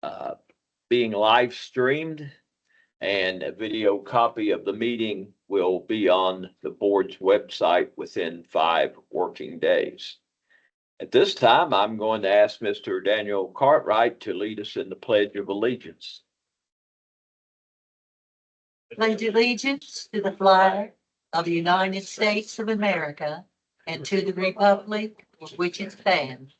uh, being live streamed, and a video copy of the meeting will be on the board's website within 5 working days. At this time, I'm going to ask Mr. Daniel Cartwright to lead us in the Pledge of Allegiance. Pledge allegiance to the flag of the United States of America and to the republic for which it stands,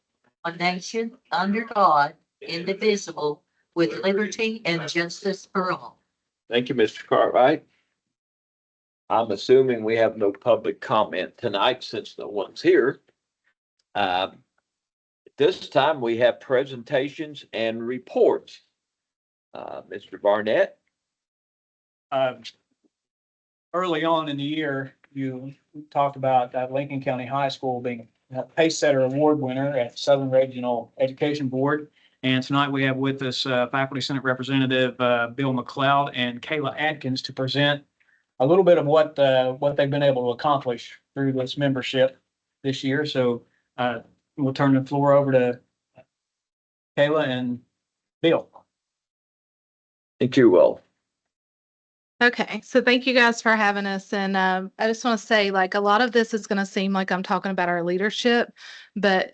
a nation under God, indivisible, with liberty and justice for all. Thank you, Mr. Cartwright. I'm assuming we have no public comment tonight since no one's here. At this time, we have presentations and reports. Mr. Barnett. Early on in the year, you talked about Lincoln County High School being a Pace Setter Award winner at Southern Regional Education Board. And tonight we have with us Faculty Senate Representative Bill McLeod and Kayla Atkins to present a little bit of what they've been able to accomplish through this membership this year. So we'll turn the floor over to Kayla and Bill. Thank you, Will. Okay, so thank you guys for having us. And I just want to say, like, a lot of this is going to seem like I'm talking about our leadership, but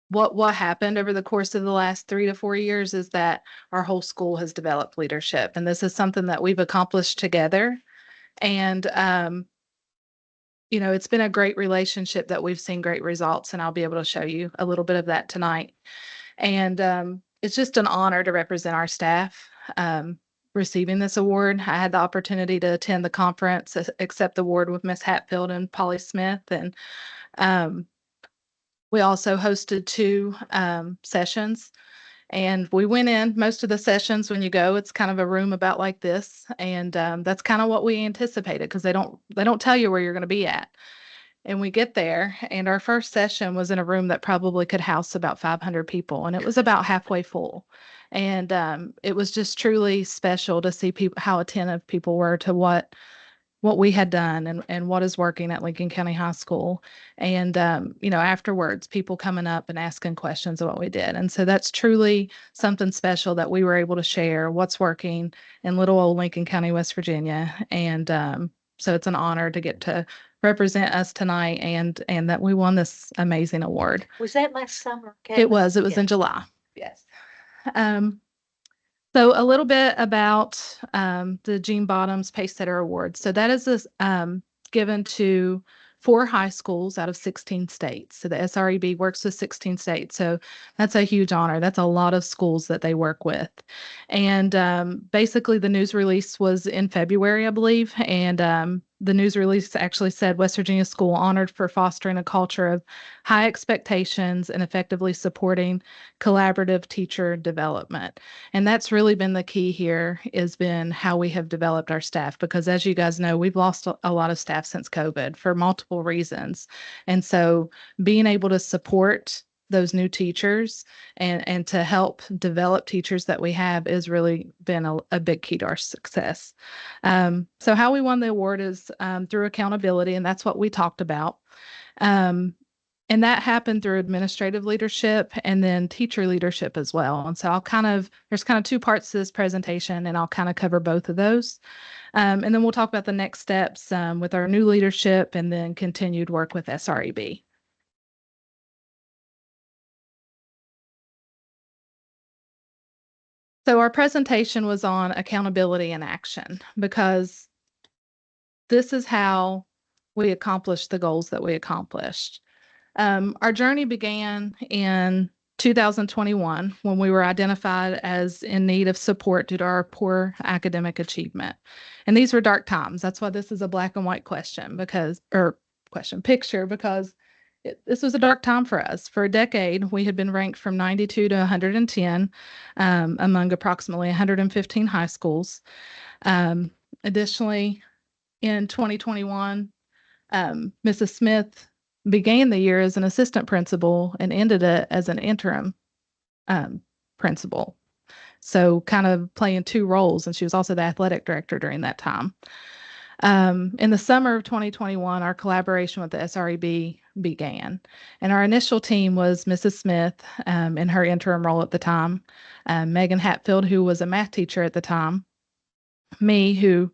what happened over the course of the last 3 to 4 years is that our whole school has developed leadership. And this is something that we've accomplished together. And, it's been a great relationship that we've seen great results. And I'll be able to show you a little bit of that tonight. And it's just an honor to represent our staff. Receiving this award. I had the opportunity to attend the conference, accept the award with Miss Hatfield and Polly Smith. And we also hosted 2 sessions. And we went in most of the sessions. When you go, it's kind of a room about like this. And that's kind of what we anticipated, because they don't tell you where you're going to be at. And we get there, and our first session was in a room that probably could house about 500 people, and it was about halfway full. And it was just truly special to see people, how attentive people were to what we had done and what is working at Lincoln County High School. And, afterwards, people coming up and asking questions of what we did. And so that's truly something special that we were able to share what's working in little old Lincoln County, West Virginia. And so it's an honor to get to represent us tonight and that we won this amazing award. Was that last summer? It was in July. Yes. So a little bit about the Gene Bottoms Pace Setter Award. So that is given to 4 high schools out of 16 states. So the SREB works with 16 states. So that's a huge honor. That's a lot of schools that they work with. And basically the news release was in February, I believe. And the news release actually said West Virginia School honored for fostering a culture of high expectations and effectively supporting collaborative teacher development. And that's really been the key here, has been how we have developed our staff, because as you guys know, we've lost a lot of staff since COVID for multiple reasons. And so being able to support those new teachers and to help develop teachers that we have is really been a big key to our success. So how we won the award is through accountability, and that's what we talked about. And that happened through administrative leadership and then teacher leadership as well. And so there's kind of 2 parts to this presentation, and I'll kind of cover both of those. And then we'll talk about the next steps with our new leadership and then continued work with SREB. So our presentation was on accountability and action, because this is how we accomplished the goals that we accomplished. Our journey began in 2021 when we were identified as in need of support due to our poor academic achievement. And these were dark times. That's why this is a black and white picture, because this was a dark time for us. For a decade, we had been ranked from 92 to 110 among approximately 115 high schools. Additionally, in 2021, Mrs. Smith began the year as an assistant principal and ended it as an interim principal. So kind of playing 2 roles, and she was also the athletic director during that time. In the summer of 2021, our collaboration with the SREB began. And our initial team was Mrs. Smith in her interim role at the time, Megan Hatfield, who was a math teacher at the time, me, who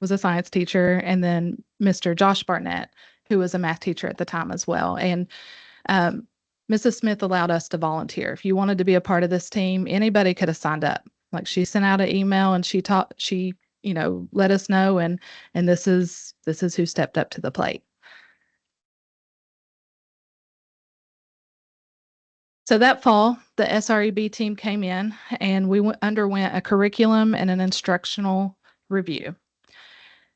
was a science teacher, and then Mr. Josh Barnett, who was a math teacher at the time as well. And Mrs. Smith allowed us to volunteer. If you wanted to be a part of this team, anybody could have signed up. Like she sent out an email and she let us know, and this is who stepped up to the plate. So that fall, the SREB team came in and we underwent a curriculum and an instructional review.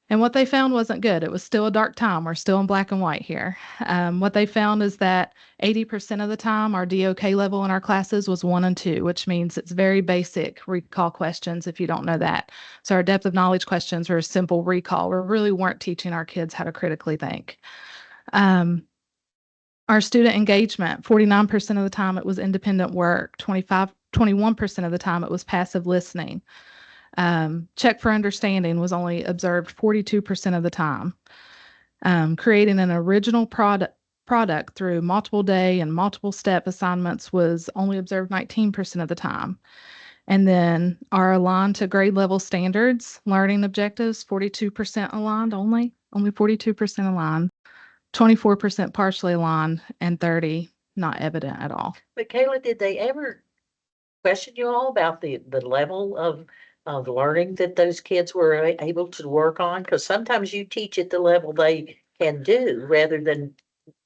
And what they found wasn't good. It was still a dark time. We're still in black and white here. What they found is that 80% of the time, our DOK level in our classes was 1 and 2, which means it's very basic recall questions if you don't know that. So our depth of knowledge questions are a simple recall. We really weren't teaching our kids how to critically think. Our student engagement, 49% of the time it was independent work, 21% of the time it was passive listening. Check for understanding was only observed 42% of the time. Creating an original product through multiple day and multiple step assignments was only observed 19% of the time. And then our aligned to grade level standards, learning objectives, 42% aligned only 42% aligned, 24% partially aligned, and 30% not evident at all. But Kayla, did they ever question you all about the level of learning that those kids were able to work on? Because sometimes you teach at the level they can do rather than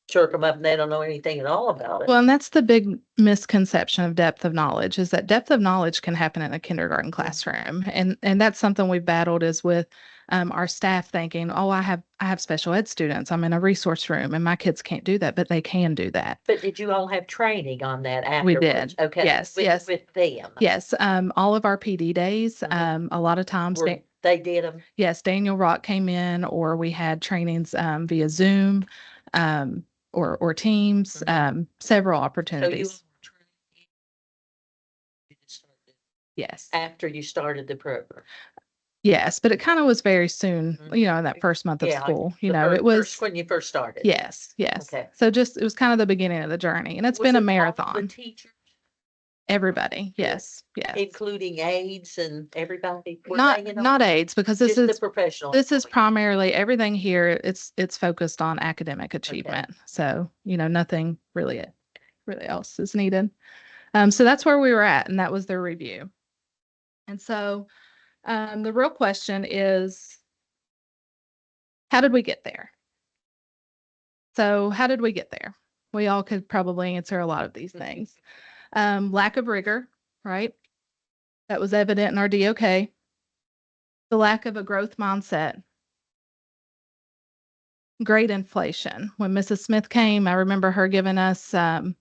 jerk them up and they don't know anything at all about it. Well, and that's the big misconception of depth of knowledge, is that depth of knowledge can happen in a kindergarten classroom. And that's something we've battled, is with our staff thinking, oh, I have special ed students. I'm in a resource room and my kids can't do that, but they can do that. But did you all have training on that We afterwards? did. Okay. Yes, with, yes. With them. Yes. All of our PD days, Mhm. a lot of times, They did them. yes, Daniel Rock came in, or we had trainings via Zoom or Teams, several So you opportunities. Yes. after you started the program. Yes, but it kind of was very soon, Mhm. in that first month of Yeah, school, The it was, first when you first started. yes, yes. Okay. So just, it was kind of the beginning of the journey, and it's Was been a it all the marathon. teachers, Everybody. Yes, yes. including aides and everybody? Were Not, they in on not it? aides, because Just the professional. this is employees? primarily everything here. It's focused on academic achievement. So, nothing really else is needed. So that's where we were at, and that was their review. And so, the real question is, how did we get there? So how did we get there? We all could probably answer a lot of these things. Lack of rigor, right? That was evident in our DOK. The lack of a growth mindset. Grade inflation. When Mrs. Smith came, I remember her giving us the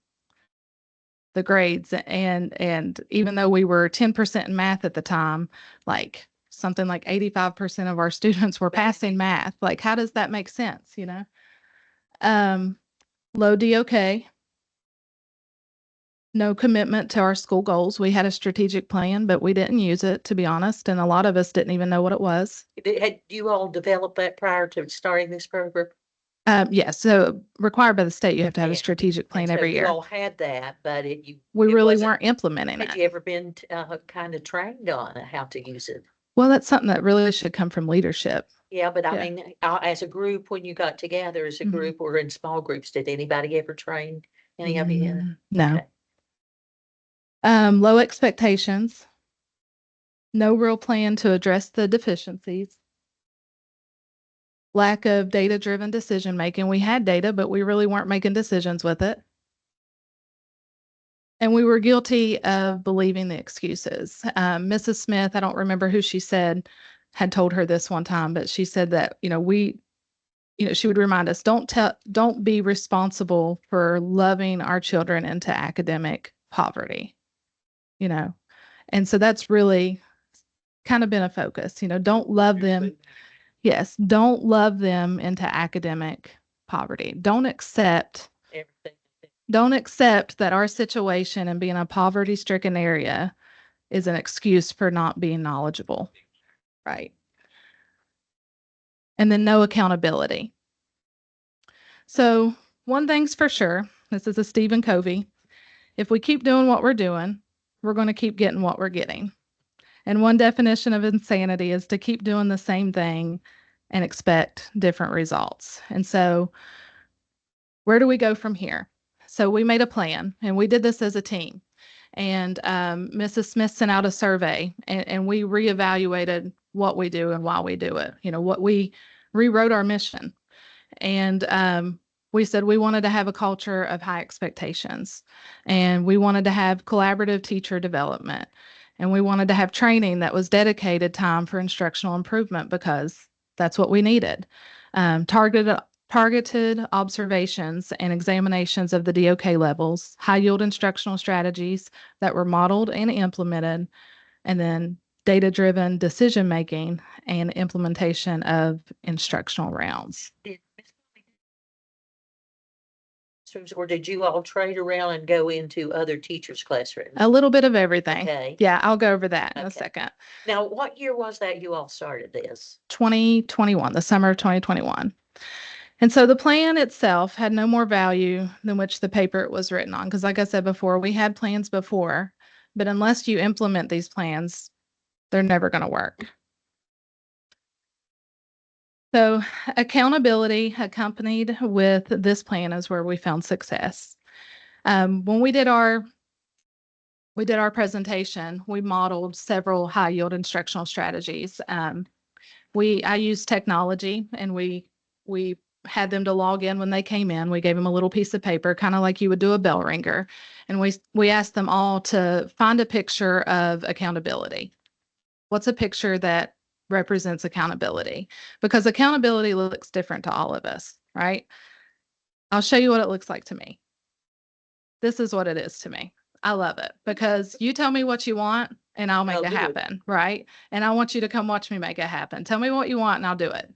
grades, and even though we were 10% in math at the time, like something like 85% of our students were passing math. Like, how does that make sense, Low DOK. No commitment to our school goals. We had a strategic plan, but we didn't use it, to be honest, and a lot of us didn't even know what it was. Had you all developed that prior to starting this program? Yes, so required by the state, you have to have a Yeah. strategic plan And so every you year. all had that, but We it really wasn't- weren't implementing Had it. you ever been kind of trained on how to use it? Well, that's something that really should come from leadership. Yeah, but I Yeah. mean, as a group, when you got together as a Mhm. group or in small groups, did anybody ever train any of you? No. Okay. Low expectations. No real plan to address the deficiencies. Lack of data-driven decision making. We had data, but we really weren't making decisions with it. And we were guilty of believing the excuses. Mrs. Smith, I don't remember who she said had told her this one time, but she said that, she would remind us, don't be responsible for loving our children into academic poverty, And so that's really kind of been a focus, don't love them. Yes, don't love them into academic poverty. Don't accept that our situation and being a poverty-stricken area is an excuse for not being knowledgeable. Right. and then no accountability. So one thing's for sure, this is a Stephen Covey. If we keep doing what we're doing, we're going to keep getting what we're getting. And one definition of insanity is to keep doing the same thing and expect different results. And so where do we go from here? So we made a plan, and we did this as a team. And Mrs. Smith sent out a survey, and we reevaluated what we do and why we do it. You know, what we rewrote our mission. And we said we wanted to have a culture of high expectations, and we wanted to have collaborative teacher development, and we wanted to have training that was dedicated time for instructional improvement because that's what we needed. Targeted observations and examinations of the DOK levels, high yield instructional strategies that were modeled and implemented, and then data-driven decision-making and implementation of instructional rounds. Or did you all trade around and go into other teachers' classrooms? A little bit of everything. Okay. Yeah, I'll go over that in a Okay. second. Now, what year was that you all started this? 2021, the summer of 2021. And so the plan itself had no more value than which the paper it was written on. Because like I said before, we had plans before, but unless you implement these plans, they're never going to work. So accountability accompanied with this plan is where we found success. When we did our presentation, we modeled several high yield instructional strategies. I used technology, and we had them to log in when they came in. We gave them a little piece of paper, kind of like you would do a bell ringer. And we asked them all to find a picture of accountability. What's a picture that represents accountability? Because accountability looks different to all of us, right? I'll show you what it looks like to me. This is what it is to me. I love it because you tell me what you want and I'll make it happen, right? And I want you to come watch me make it happen. Tell me what you want and I'll do it.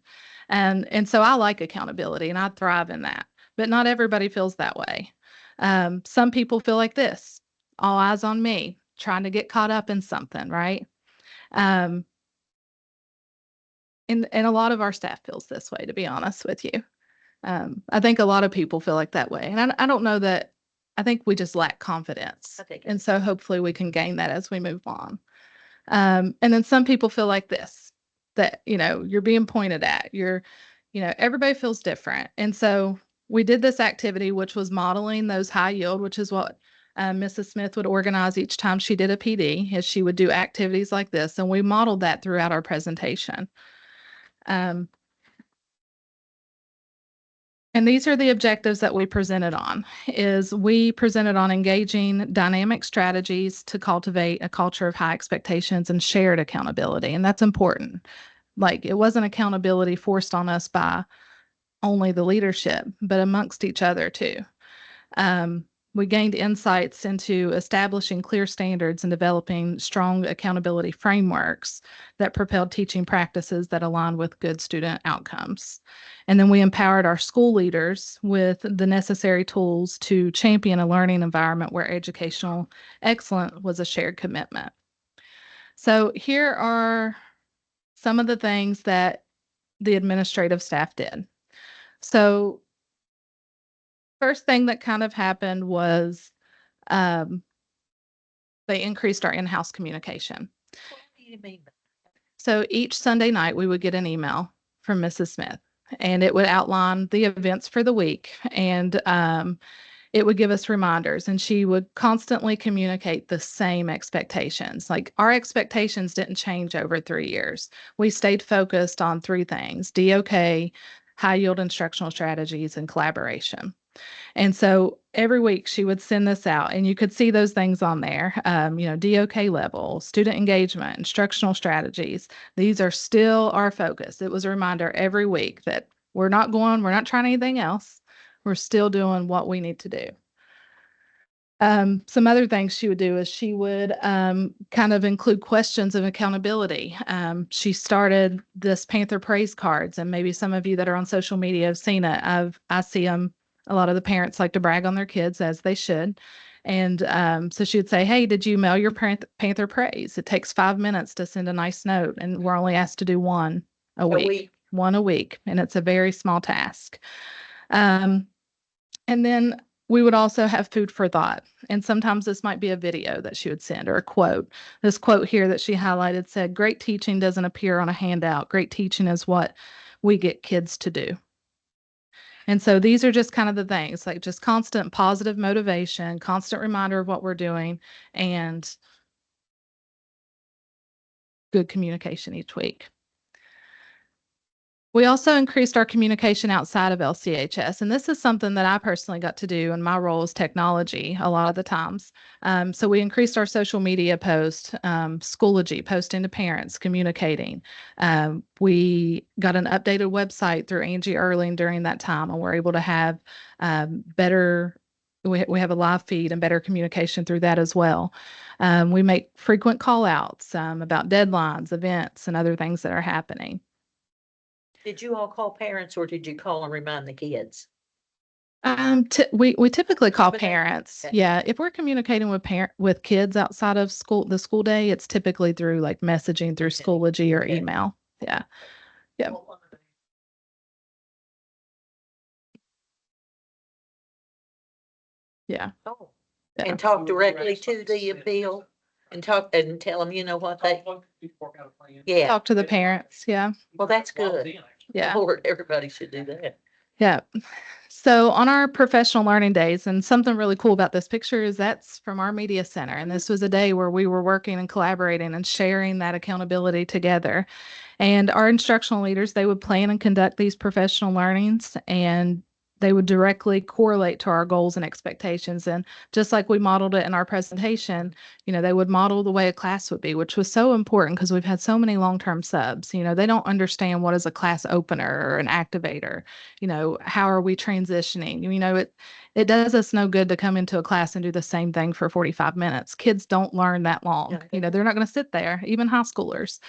And so I like accountability and I thrive in that, but not everybody feels that way. Some people feel like this, all eyes on me, trying to get caught up in something, right? And a lot of our staff feels this way, to be honest with you. I think a lot of people feel like that way. And I don't know that, I think we just lack confidence. And so hopefully we can gain that as we move on. And then some people feel like this, that, you know, you're being pointed at, everybody feels different. And so we did this activity, which was modeling those high yield, which is what Mrs. Smith would organize each time she did a PD, is she would do activities like this. And we modeled that throughout our presentation. And these are the objectives that we presented on. We presented on engaging dynamic strategies to cultivate a culture of high expectations and shared accountability. And that's important. Like, it wasn't accountability forced on us by only the leadership, but amongst each other too. We gained insights into establishing clear standards and developing strong accountability frameworks that propelled teaching practices that align with good student outcomes. And then we empowered our school leaders with the necessary tools to champion a learning environment where educational excellence was a shared commitment. So here are some of the things that the administrative staff did. So first thing that kind of happened was they increased our in-house communication. What do you mean? So each Sunday night we would get an email from Mrs. Smith, and it would outline the events for the week, and it would give us reminders, and she would constantly communicate the same expectations. Like, our expectations didn't change over 3 years. We stayed focused on 3 things: DOK, high yield instructional strategies, and collaboration. And so every week she would send this out, and you could see those things on there. DOK level, student engagement, instructional strategies. These are still our focus. It was a reminder every week that we're not trying anything else. We're still doing what we need to do. Some other things she would do is she would kind of include questions of accountability. She started this Panther Praise cards, and maybe some of you that are on social media have seen it. I see them. A lot of the parents like to brag on their kids, as they should. And so she would say, hey, did you mail your Panther Praise? It takes 5 minutes to send a nice note, and we're only asked to do one a week. one a week, and it's a very small task. And then we would also have food for thought. And sometimes this might be a video that she would send or a quote. This quote here that she highlighted said, "Great teaching doesn't appear on a handout. Great teaching is what we get kids to do." And so these are just kind of the things, like just constant positive motivation, constant reminder of what we're doing, and good communication each week. We also increased our communication outside of LCHS, and this is something that I personally got to do in my role as technology a lot of the times. So we increased our social media posts, Schoology, posting to parents, communicating. We got an updated website through Angie Erling during that time, and we're able to have better. We have a live feed and better communication through that as well. We make frequent call outs about deadlines, events, and other things that are happening. Did you all call parents or did you call and remind the kids? We typically call Combination. parents. Okay. Yeah, if we're communicating with kids outside of the school day, it's typically through like messaging through Okay. Schoology or Okay. email. Yeah. Yeah. Yeah. Oh, Yeah. and talk directly to the appeal and talk and tell them, you know what, they, yeah, Talk to the parents. Yeah. well, that's good. Yeah. Lord, everybody should do that. Yeah. So on our professional learning days, and something really cool about this picture is that's from our media center. And this was a day where we were working and collaborating and sharing that accountability together. And our instructional leaders, they would plan and conduct these professional learnings, and they would directly correlate to our goals and expectations. And just like we modeled it in our presentation, they would model the way a class would be, which was so important because we've had so many long-term subs. They don't understand what is a class opener or an activator. How are we transitioning? It does us no good to come into a class and do the same thing for 45 minutes. Kids don't learn that long. Yeah. They're not going to sit there, even high schoolers.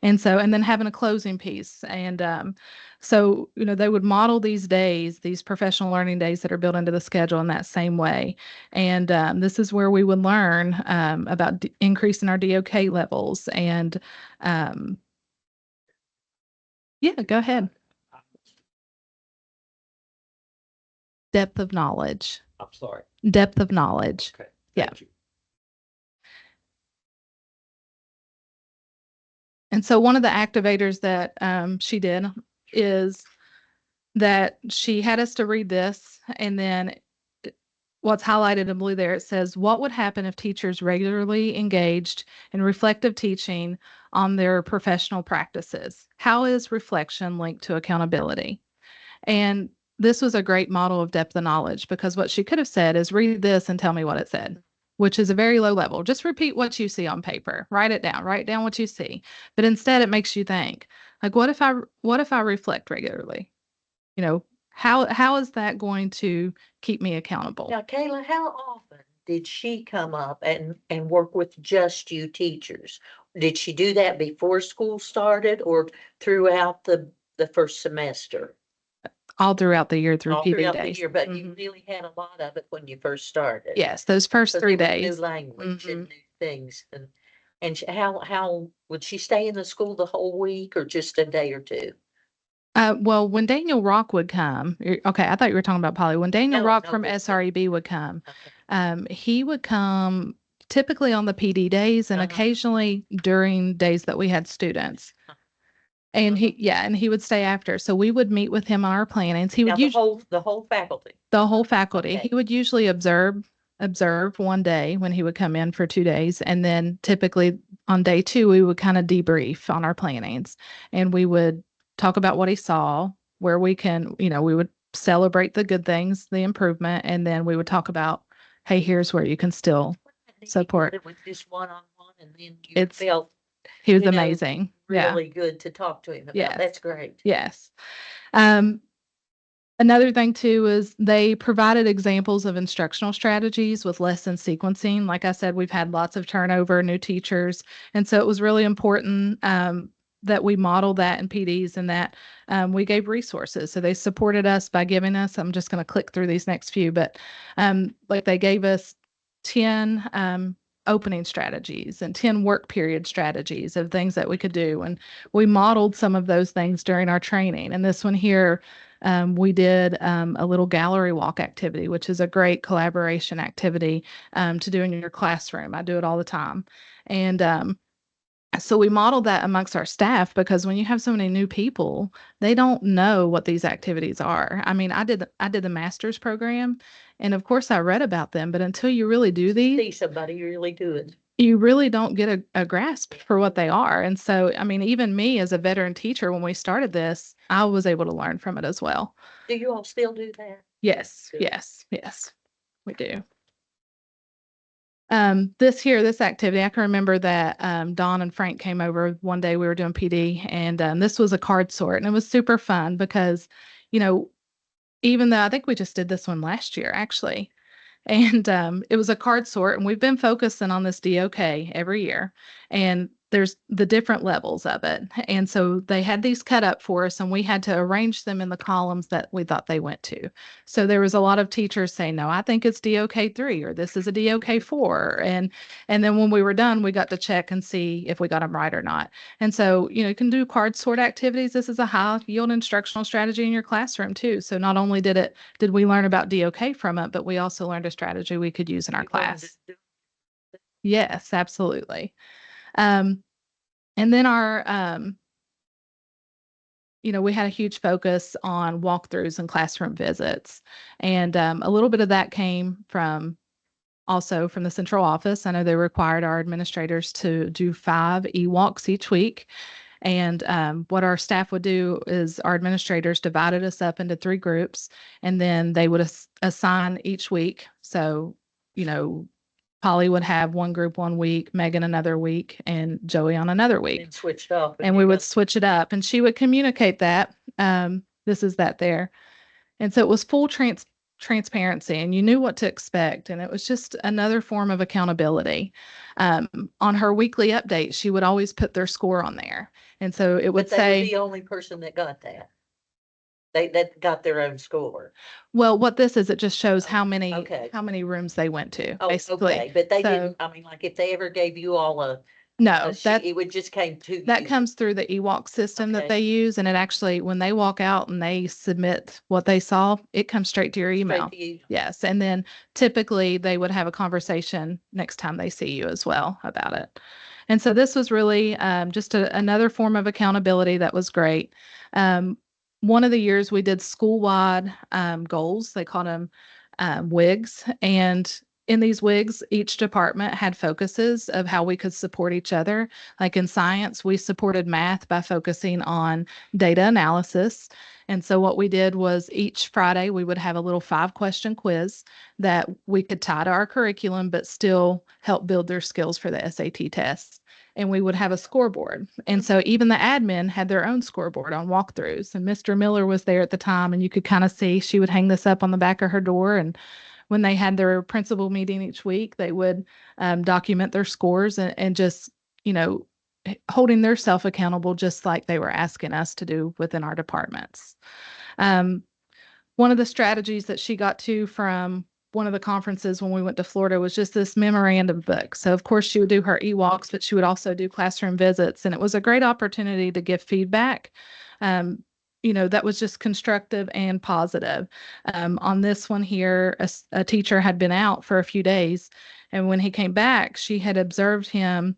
And then having a closing piece. And so, they would model these days, these professional learning days that are built into the schedule in that same way. And this is where we would learn about increasing our DOK levels. And yeah, go ahead. Depth of knowledge. I'm sorry. Depth of knowledge. Okay. Yeah. Thank you. And so one of the activators that she did is that she had us to read this, and then what's highlighted in blue there, it says, "What would happen if teachers regularly engaged in reflective teaching on their professional practices? How is reflection linked to accountability?" And this was a great model of depth of knowledge, because what she could have said is, "Read this and tell me what it said," which is a very low level. Just repeat what you see on paper, write it down, write down what you see. But instead it makes you think, like, what if I reflect regularly? How is that going to keep me accountable? Now, Kayla, how often did she come up and work with just you teachers? Did she do that before school started or throughout the first semester? All throughout the year through All PD throughout the days. year, but you Mhm. really had a lot of it when you first started. Yes, those first 'Cause 3 it was days. new language and Mhm. new things and how would she stay in the school the whole week or just a day or two? Well, when Daniel Rock would come, okay, I thought you were talking about Polly. When Daniel No, Rock no, from this- SREB would come, Okay. he would come typically on the PD days and Uh-huh. occasionally during days that we had students. And he would stay after. So we would meet with him on our plannings. He Now, would the usually whole faculty. the whole faculty. Okay. He would usually observe one day when he would come in for 2 days. And then typically on day 2, we would kind of debrief on our plannings, and we would talk about what he saw, where we can, we would celebrate the good things, the improvement, and then we would talk about, hey, here's where you can still support. It was just one-on-one and then you It's- felt He was you know, amazing. Yeah. really good to talk to him about. Yes. That's great. Yes. Another thing too is they provided examples of instructional strategies with lesson sequencing. Like I said, we've had lots of turnover, new teachers, and so it was really important that we model that in PDs, and that we gave resources. So they supported us by giving us, I'm just going to click through these next few, but like they gave us 10 opening strategies and 10 work period strategies of things that we could do. And we modeled some of those things during our training. And this one here, we did a little gallery walk activity, which is a great collaboration activity to do in your classroom. I do it all the time. And so we modeled that amongst our staff because when you have so many new people, they don't know what these activities are. I mean, I did the master's program, and of course I read about them, but until you really do these, See somebody really do it. you really don't get a grasp for what they are. And so, I mean, even me as a veteran teacher, when we started this, I was able to learn from it as well. Do you all still do that? Yes, Good. yes, we do. This activity, I can remember that Dawn and Frank came over one day. We were doing PD, and this was a card sort, and it was super fun because, you know, even though I think we just did this one last year, actually, and it was a card sort, and we've been focusing on this DOK every year, and there's the different levels of it. And so they had these cut up for us, and we had to arrange them in the columns that we thought they went to. So there was a lot of teachers saying, no, I think it's DOK 3 or this is a DOK 4. And then when we were done, we got to check and see if we got them right or not. And so, you know, you can do card sort activities. This is a high yield instructional strategy in your classroom too. So not only did we learn about DOK from it, but we also learned a strategy we could use in our You wanted class. to do- Yes, absolutely. And then you know, we had a huge focus on walkthroughs and classroom visits. And a little bit of that came also from the central office. I know they required our administrators to do 5 e-walks each week. And what our staff would do is our administrators divided us up into 3 groups, and then they would assign each week. So, you know, Polly would have one group one week, Megan another week, and Joey on another week. And switched off. And we would switch it up, and she would communicate that. This is that there. And so it was full transparency, and you knew what to expect. And it was just another form of accountability. On her weekly update, she would always put their score on there. And so it would But they were say, the only person that got that. That got their own score. well, what this is, it just shows Okay. how many rooms they went to, Oh, basically. okay, but they So- didn't, I mean, like if they ever gave you all No, it would just came to that you. comes through the e-walk system that Okay. they use. And it actually, when they walk out and they submit what they saw, it comes straight to your Straight email. to you. Yes. And then typically they would have a conversation next time they see you as well about it. And so this was really just another form of accountability that was great. One of the years we did school-wide goals. They called them WIGs. And in these WIGs, each department had focuses of how we could support each other. Like in science, we supported math by focusing on data analysis. And so what we did was each Friday, we would have a little 5-question quiz that we could tie to our curriculum, but still help build their skills for the SAT tests. And we would have a scoreboard. And so even the admin had their own scoreboard on walkthroughs. And Mr. Miller was there at the time, and you could kind of see she would hang this up on the back of her door. And when they had their principal meeting each week, they would document their scores and just, you know, holding their self accountable, just like they were asking us to do within our departments. One of the strategies that she got to from one of the conferences when we went to Florida was just this memorandum book. So of course she would do her e-walks, but she would also do classroom visits. And it was a great opportunity to give feedback. You know, that was just constructive and positive. On this one here, a teacher had been out for a few days. And when he came back, she had observed him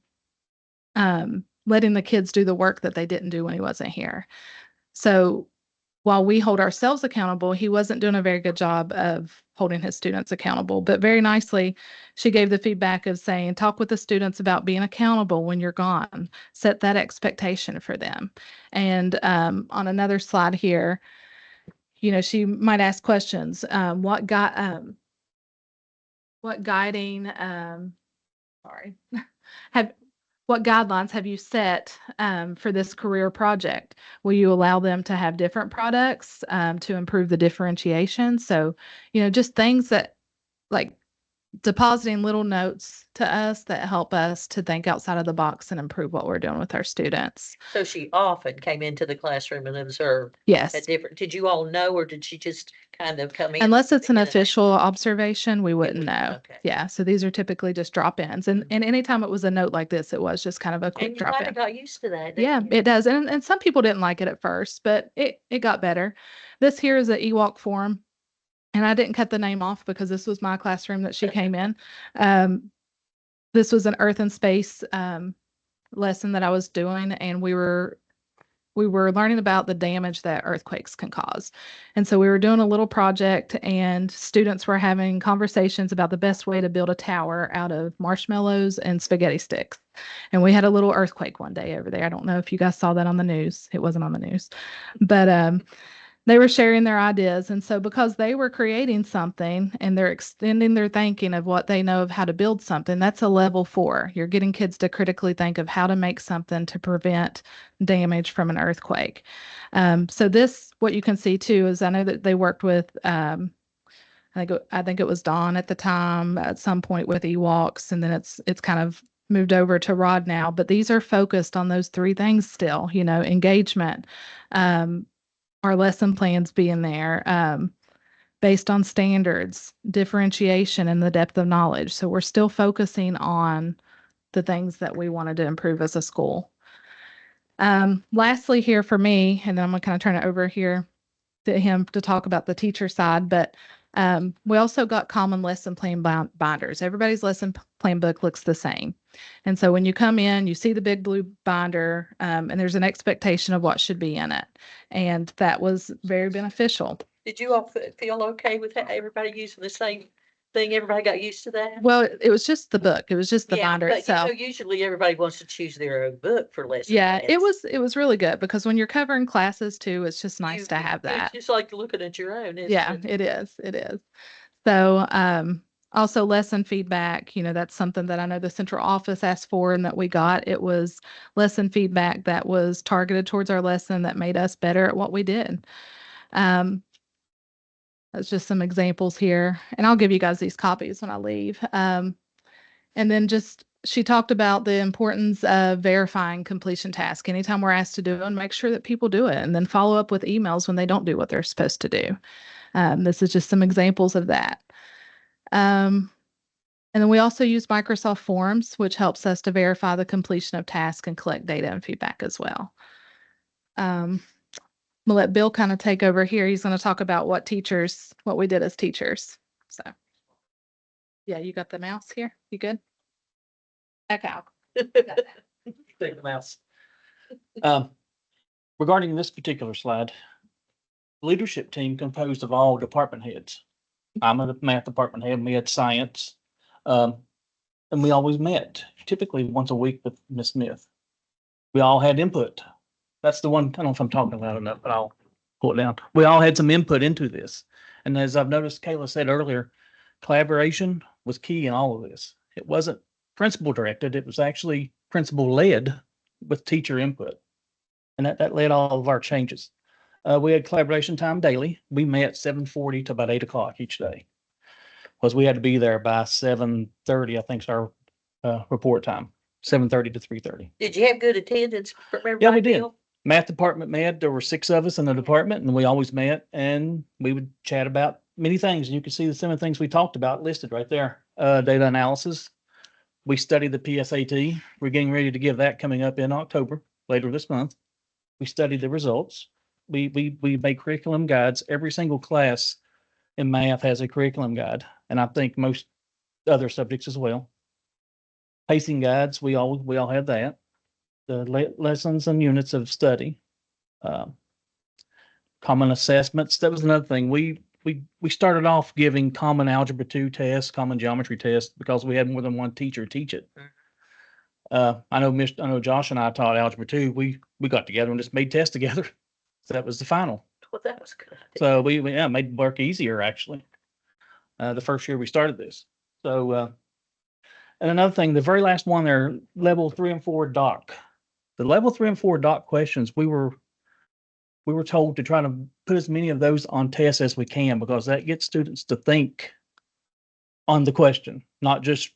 letting the kids do the work that they didn't do when he wasn't here. So while we hold ourselves accountable, he wasn't doing a very good job of holding his students accountable. But very nicely, she gave the feedback of saying, talk with the students about being accountable when you're gone. Set that expectation for them. And on another slide here, you know, she might ask questions. What guidelines have you set for this career project? Will you allow them to have different products to improve the differentiation? So, you know, just things that like depositing little notes to us that help us to think outside of the box and improve what we're doing with our students. So she often came into the classroom and observed Yes. at different, did you all know, or did she just kind of come in? Unless it's an in and out? official observation, we wouldn't wouldn't, know. okay. Yeah, so these are typically just drop-ins. And anytime it was a note like this, it was just kind of a quick And you kind drop-in. of got used to that. didn't Yeah, you? it does. And some people didn't like it at first, but it got better. This here is an Ewok form. And I didn't cut the name off because this was my classroom that she came in. This was an Earth and Space lesson that I was doing, and we were learning about the damage that earthquakes can cause. And so we were doing a little project, and students were having conversations about the best way to build a tower out of marshmallows and spaghetti sticks. And we had a little earthquake one day over there. I don't know if you guys saw that on the news. It wasn't on the news, but they were sharing their ideas. And so because they were creating something and they're extending their thinking of what they know of how to build something, that's a level 4. You're getting kids to critically think of how to make something to prevent damage from an earthquake. So this, what you can see too, is I know that they worked with, I think it was Dawn at the time at some point with Ewoks, and then it's kind of moved over to Rod now, but these are focused on those 3 things still, engagement, our lesson plans being there, based on standards, differentiation, and the depth of knowledge. So we're still focusing on the things that we wanted to improve as a school. Lastly here for me, and then I'm gonna kind of turn it over here to him to talk about the teacher side, but we also got common lesson plan binders. Everybody's lesson plan book looks the same. And so when you come in, you see the big blue binder, and there's an expectation of what should be in it. And that was very beneficial. Did you all feel okay with everybody using the same thing? Everybody got used to that? Well, it was just the book. It was just the Yeah, binder but itself. usually everybody wants to choose their own book for lesson Yeah, it plans. was really good because when you're covering classes too, it's just nice You- to have it's that. just like looking at your own, isn't Yeah, it? it is. It is. So, also lesson feedback, that's something that I know the central office asked for and that we got. It was lesson feedback that was targeted towards our lesson that made us better at what we did. That's just some examples here, and I'll give you guys these copies when I leave. And then she talked about the importance of verifying completion task. Anytime we're asked to do it, and make sure that people do it, and then follow up with emails when they don't do what they're supposed to do. This is just some examples of that. And then we also use Microsoft Forms, which helps us to verify the completion of tasks and collect data and feedback as well. I'm gonna let Bill kind of take over here. He's going to talk about what we did as teachers. So, yeah, you got the mouse here? You good? Okay. Take the mouse. Regarding this particular slide, leadership team composed of all department heads. I'm a math department head, we had science. And we always met, typically once a week with Ms. Smith. We all had input. That's the one, I don't know if I'm talking loud enough, but I'll pull it down. We all had some input into this. And as I've noticed, Kayla said earlier, collaboration was key in all of this. It wasn't principal directed, it was actually principal led with teacher input. And that led all of our changes. We had collaboration time daily. We met 7:40 to about 8 o'clock each day. Because we had to be there by 7:30, I think is our report time, 7:30 to 3:30. Did you have good attendance from everybody? Yeah, we did. Bill? Math department met, there were 6 of us in the department and we always met and we would chat about many things. And you can see some of the things we talked about listed right there. Data analysis. We studied the PSAT. We're getting ready to give that coming up in October, later this month. We studied the results. We make curriculum guides. Every single class in math has a curriculum guide, and I think most other subjects as well. Pacing guides, we all have that. The lessons and units of study. Common assessments, that was another thing. We started off giving common algebra 2 tests, common geometry tests, because we had more than one teacher teach it. I know Josh and I taught algebra 2. We got together and just made tests together. So that was the final. Well, that was good. So we made work easier actually. The first year we started this. So, and another thing, the very last one there, level 3 and 4 doc. The level 3 and 4 doc questions, we were told to try to put as many of those on tests as we can because that gets students to think on the question, not just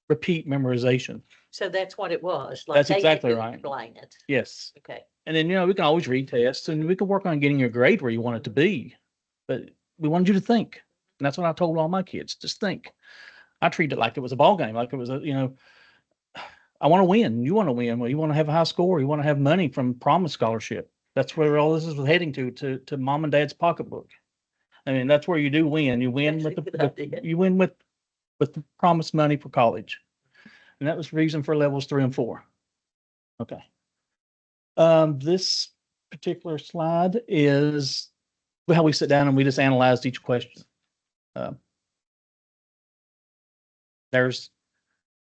repeat memorization. So that's what it was. like That's they had exactly to right. Explain it. Yes. Okay. And then, we can always retest and we can work on getting your grade where you want it to be. But we wanted you to think. And that's what I told all my kids, just think. I treat it like it was a ball game, like it was I want to win. You want to win. Well, you want to have a high score. You want to have money from Promise Scholarship. That's where all this is heading to mom and dad's pocketbook. I mean, that's where you do win. You win with That's a good idea. you win with the promised money for college. And that was the reason for levels 3 and 4. Okay. This particular slide is how we sit down and we just analyzed each question. There's,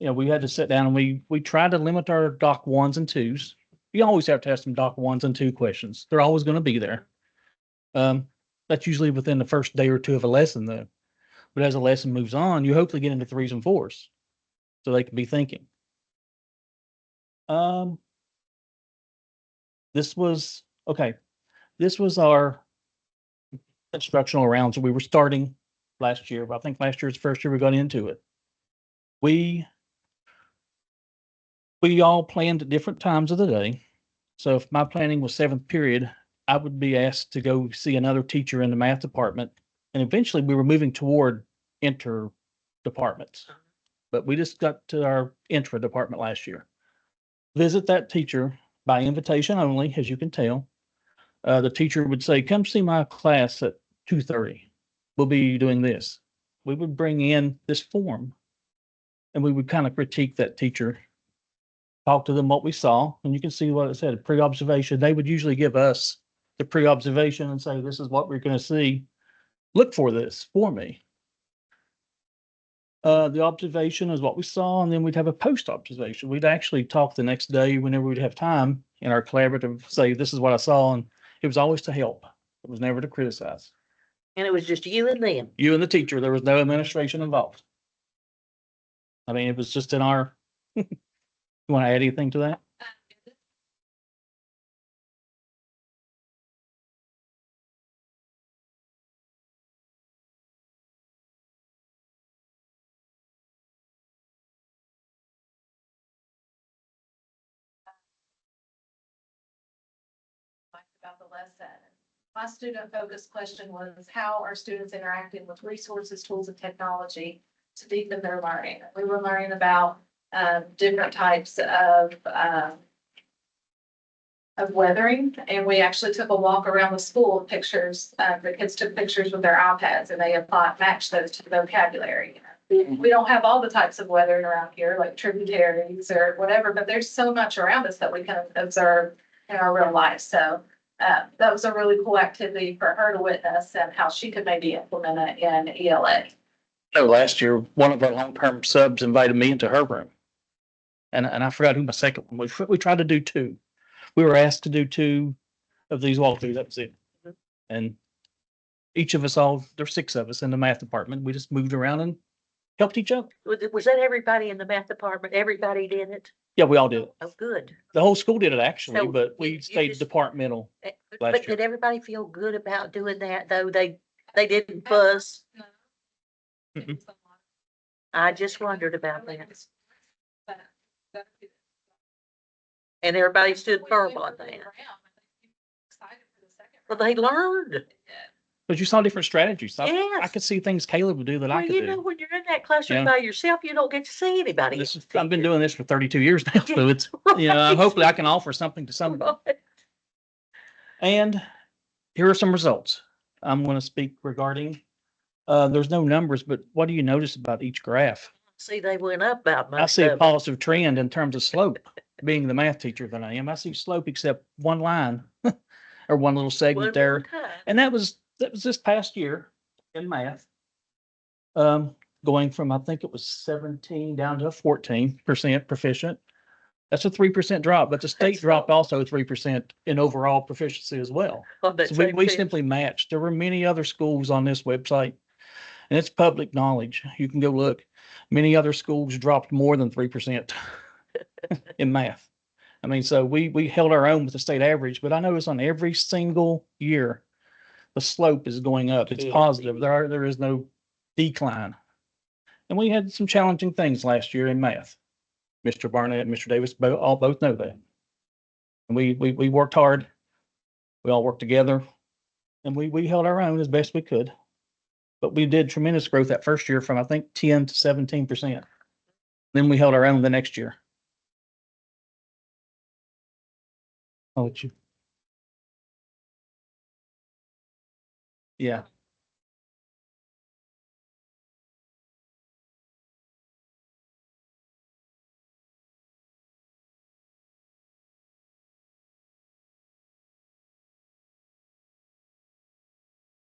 we had to sit down and we tried to limit our doc 1s and 2s. You always have to have some doc 1s and 2 questions. They're always going to be there. That's usually within the first day or two of a lesson though. But as a lesson moves on, you hopefully get into 3s and 4s so they can be thinking. This was our instructional rounds. We were starting last year, but I think last year's the first year we got into it. We all planned at different times of the day. So if my planning was 7th period, I would be asked to go see another teacher in the math department. And eventually we were moving toward inter departments, but we just got to our intra department last year. Visit that teacher by invitation only, as you can tell. The teacher would say, come see my class at 2:30. We'll be doing this. We would bring in this form and we would kind of critique that teacher, talk to them what we saw, and you can see what it said, pre-observation. They would usually give us the pre-observation and say, this is what we're going to see. Look for this for me. The observation is what we saw, and then we'd have a post-observation. We'd actually talk the next day whenever we'd have time in our collaborative, say, this is what I saw, and it was always to help. It was never to criticize. And it was just you and them. You and the teacher, there was no administration involved. I mean, it was just in our, you want to add anything to that? About the lesson. My student focused question was, how are students interacting with resources, tools, and technology to deepen their learning? We were learning about different types of weathering, and we actually took a walk around the school of pictures. The kids took pictures with their iPads, and they matched those to the vocabulary. We don't have all the types of weathering around here, like tributaries or whatever, but there's so much around us that we can observe in our real life. So that was a really cool activity for her to witness and how she could maybe implement it in ELA. No, last year, one of our long-term subs invited me into her room. And I forgot who my second one was. We tried to do 2. We were asked to do 2 of these walkthroughs. That was it. And each of us there's 6 of us in the math department. We just moved around and helped each other. Was that everybody in the math department? Everybody did it? Yeah, we all did it. Oh, good. The whole school did it actually, So but we you stayed just- departmental. Last But year. did everybody feel good about doing that, though? They didn't fuss? Mm-mm. I just wondered about that. And everybody stood firm on that. Well, they learned. But you saw different strategies. I Yes. could see things Caleb would do that I Well, could you know, do. when you're in that classroom Yeah. by yourself, you don't get to see anybody. I've been doing this for 32 years now, so it's, hopefully I can offer something to somebody. Right. And here are some results. I'm going to speak regarding, there's no numbers, but what do you notice about each graph? See, they went up about I much. see a positive trend in terms of slope, being the math teacher that I am. I see slope except one line or one little segment there. And that was this past year in math. Going from, I think it was 17 down to 14% proficient. That's a 3% drop, but the state That's dropped also 3% in overall proficiency as well. So we simply matched. There were many other schools on this website, and it's public knowledge. You can go look. Many other schools dropped more than 3% in math. I mean, so we held our own with the state average, but I notice on every single year, the slope is going up. It's Yeah. positive. There is no decline. And we had some challenging things last year in math. Mr. Barnett and Mr. Davis both know that. And we worked hard. We all worked together and we held our own as best we could. But we did tremendous growth that first year from, I think, 10 to 17%. Then we held our own the next year. I'll let you. Yeah.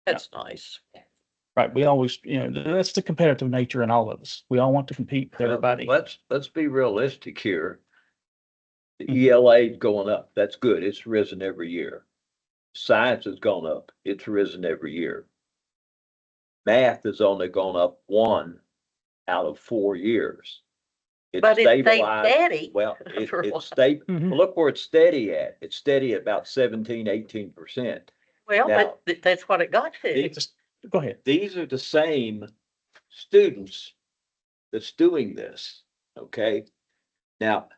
That's nice. Right. We always, that's the competitive nature in all of us. We all want to compete with everybody. Let's be realistic here. The Mhm. ELA is going up. That's good. It's risen every year. Science has gone up. It's risen every year. Math has only gone up 1 out of 4 years. But it stayed stabilized. steady. Well, for a while. it's stable. Mhm. Look where it's steady at. It's steady at about 17-18%. Well, Now- but that's what it got to. Just go ahead. These are the same students that's doing this, okay? Now,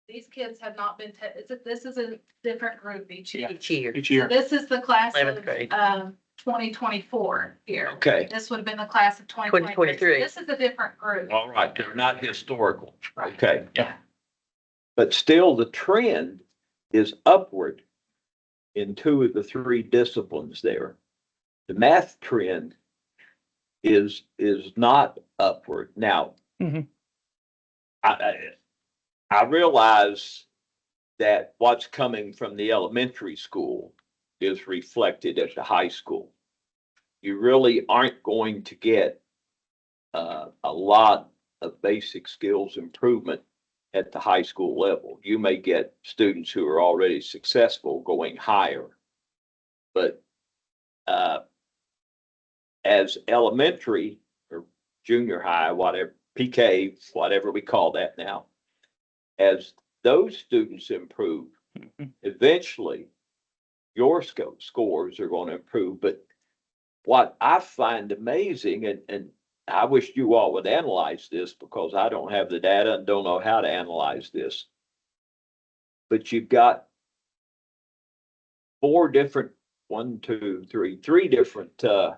These kids have not been, this is a different group each year. Each year. Each So year. this is the class 11th of, grade. 2024 here. okay, This would have been the class of 2023. 2023. This is a different group. all right, they're not historical, Right. okay? Yeah. But still, the trend is upward in 2 of the 3 disciplines there. The math trend is not upward. Now, Mhm. I realize that what's coming from the elementary school is reflected at the high school. You really aren't going to get a lot of basic skills improvement at the high school level. You may get students who are already successful going higher. But as elementary or junior high, whatever, PK, whatever we call that now, as those students improve, Mhm. eventually your scores are going to improve. But what I find amazing, and I wish you all would analyze this because I don't have the data and don't know how to analyze this. But you've got 4 different, 1, 2, 3, 3 different, am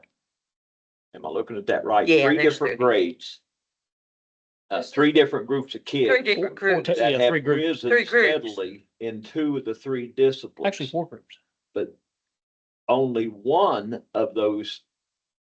I looking at that right? Yeah, 3 there's different 3. grades. 3 different groups of kids. 3 different groups. Yeah, That have 3 groups. risen 3 groups. steadily in 2 of the 3 disciplines. Actually, 4 groups. But only 1 of those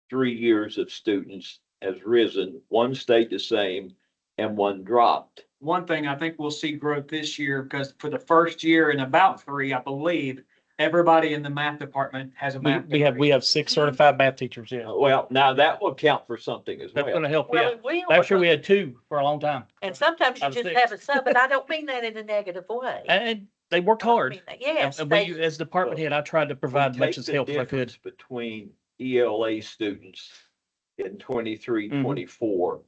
3 years of students has risen. 1 stayed the same and 1 dropped. One thing I think we'll see growth this year, because for the first year in about 3, I believe, everybody in the math department has a math We degree. have 6 certified math teachers. Yeah. Well, now that will count for something as That's well. going to help. Well, Yeah. it will. Last year we had 2 for a long time. And sometimes you out of just 6. have a sub, but I don't mean that in a negative way. And they worked I hard. mean, yes, And they, we, as department head, I tried to provide much as help as I could. Between ELA students in 23, Mhm. 24,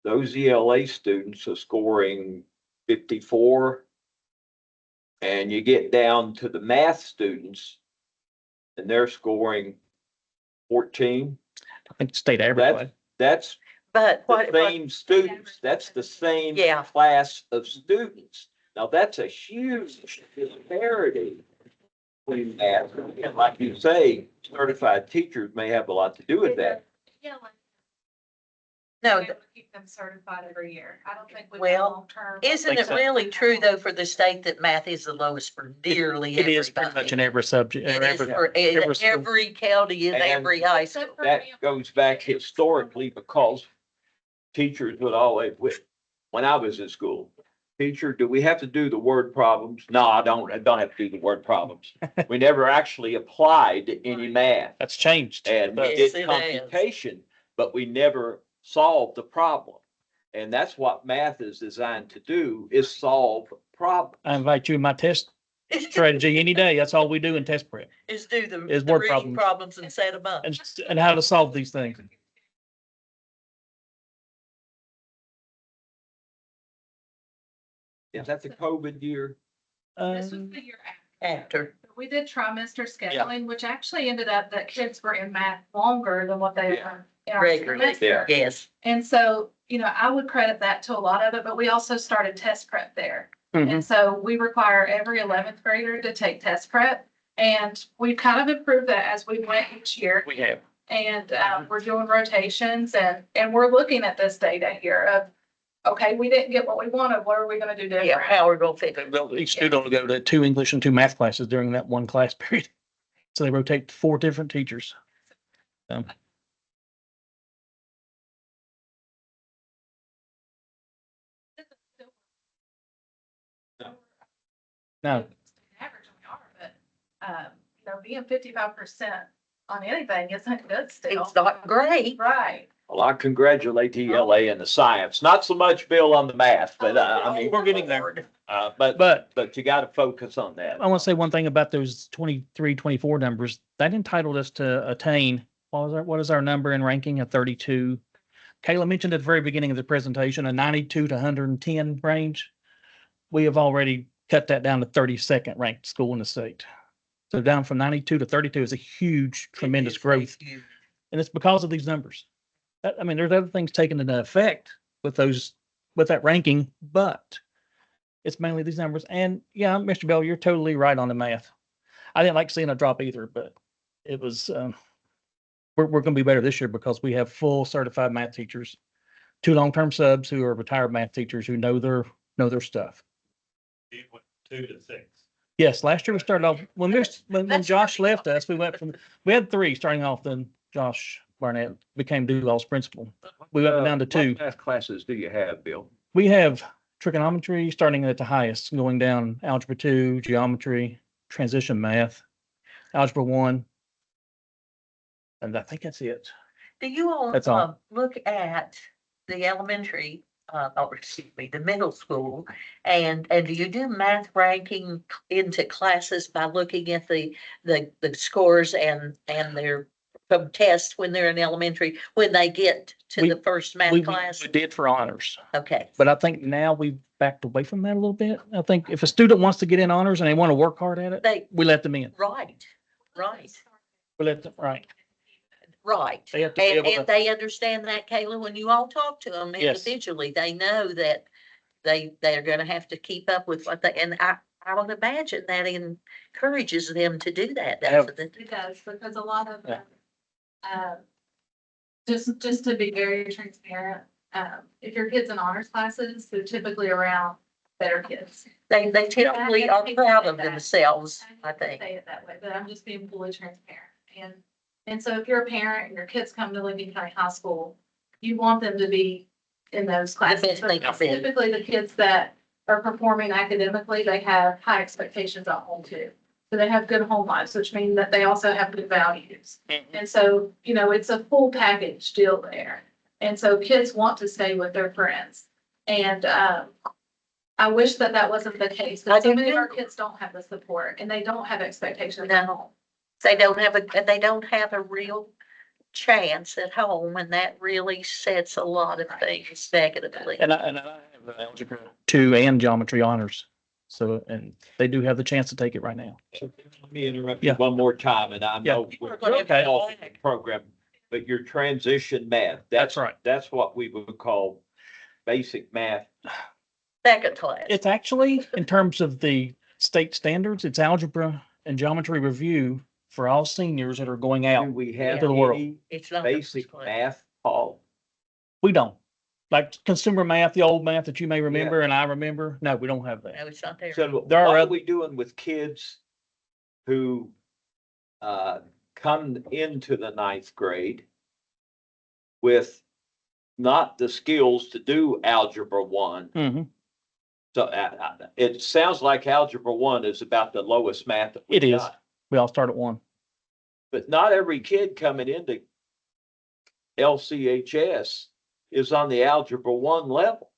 those ELA students are scoring 54. And you get down to the math students and they're scoring 14. I think state average. That's but the what, same students. That's the same Yeah. class of students. Now, that's a huge disparity between math. And like you say, certified teachers may have a lot to do with that. no, Keep them certified every year. I don't think we Well, long-term. isn't think it so. really true though for the state that math is the lowest for nearly It is pretty everybody? much in every subject. It is every- for every school. every county in And every high school. That goes back historically because teachers would always, when I was in school, teacher, do we have to do the word problems? No, I don't have to do the word problems. We never actually applied any math. That's changed. And we Yes, did it has. computation, but we never solved the problem. And that's what math is designed to do, is solve problems. I invite you in my test strategy any day. That's all we do in test prep Is do the Is the word reading problems. problems and set them up. and how to solve these things. Is that the COVID year? This was Um, the year After. after. we did trimester scheduling, which actually ended up that kids were in math longer than what they Yeah. were in our Regularly. semester. Yes. And so, I would credit that to a lot of it, but we also started test prep there. And so we require every 11th grader to take test prep. And we've kind of improved that as we went each year. We have. And we're doing rotations and we're looking at this data here of, okay, we didn't get what we wanted. What are we going to do Yeah, different? how we're gonna fix it. Each student will go to 2 English and 2 math classes during that one class period. So they rotate 4 different teachers. No, Average we are, but, being 55% on anything isn't good still. It's not great. Right. Well, I congratulate ELA in the science, not so much Bill on the math, but I mean, we're getting there. but But you got to focus on that. I want to say one thing about those 23, 24 numbers. That entitled us to attain, what is our number in ranking of 32? Kayla mentioned at the very beginning of the presentation, a 92 to 110 range. We have already cut that down to 32nd ranked school in the state. So down from 92 to 32 is a huge, tremendous growth. And it's because of these numbers. I mean, there's other things taken into effect with that ranking, but it's mainly these numbers. And yeah, Mr. Bell, you're totally right on the math. I didn't like seeing a drop either, but it was, we're going to be better this year because we have full certified math teachers, 2 long-term subs who are retired math teachers who know their stuff. 2 to 6. Yes, last year we started off, when That's Josh pretty left us, we had 3 starting off, then Josh Barnett became Duval's principal. We went down to 2. What math classes do you have, Bill? We have trigonometry starting at the highest, going down algebra 2, geometry, transition math, algebra 1. And I think that's it. Do you all, That's all. look at the elementary, or excuse me, the middle school? And do you do math ranking into classes by looking at the scores and their from tests when they're in elementary, when they get to We- the first math We class? did for honors, Okay. but I think now we've backed away from that a little bit. I think if a student wants to get in honors and they want to work hard at it, They, we let them in. right, We let them, right. right. They have to be And, able to, and they understand that, Kayla, when you all talk to them Yes. individually, they know that they're gonna have to keep up with what and I would imagine that encourages them to do that. Have- That's the- It does, because a lot of, Yeah. just to be very transparent, if your kid's in honors classes, they're typically around better kids. They typically are proud of themselves, I hate to think. Say it that way, but I'm just being fully transparent. And so if you're a parent and your kids come to Lincoln County High School, you want them to be in those classes. best they can be. Typically, the kids that are performing academically, they have high expectations at home too. So they have good home lives, which means that they also have good values. And so, it's a full package deal there. And so kids want to stay with their friends. And, I wish that that wasn't the case, I but so do many of our too. kids don't have the support and they don't have expectations No. at home. They don't have a real chance at home, and that really sets a lot of things negatively. and I have algebra 2 and geometry honors. So, and they do have the chance to take it right now. Let me interrupt you Yeah. one more time, and I know We're we're gonna Okay. off the program, but your transition math, That's right. That's what we would call basic math. Second class. It's actually, in terms of the state standards, it's algebra and geometry review for all seniors that are going Do out. we have to the world. any It's not the basic first class. math, Paul? We don't. Like consumer math, the old math that you may remember and I remember. No, we don't have that. No, it's not there. So There are what are oth- we doing with kids who come into the 9th grade with not the skills to do algebra 1? hmm So it sounds like algebra 1 is about the lowest math that we It is. got. We all start at 1. But not every kid coming into LCHS is on the algebra 1 level.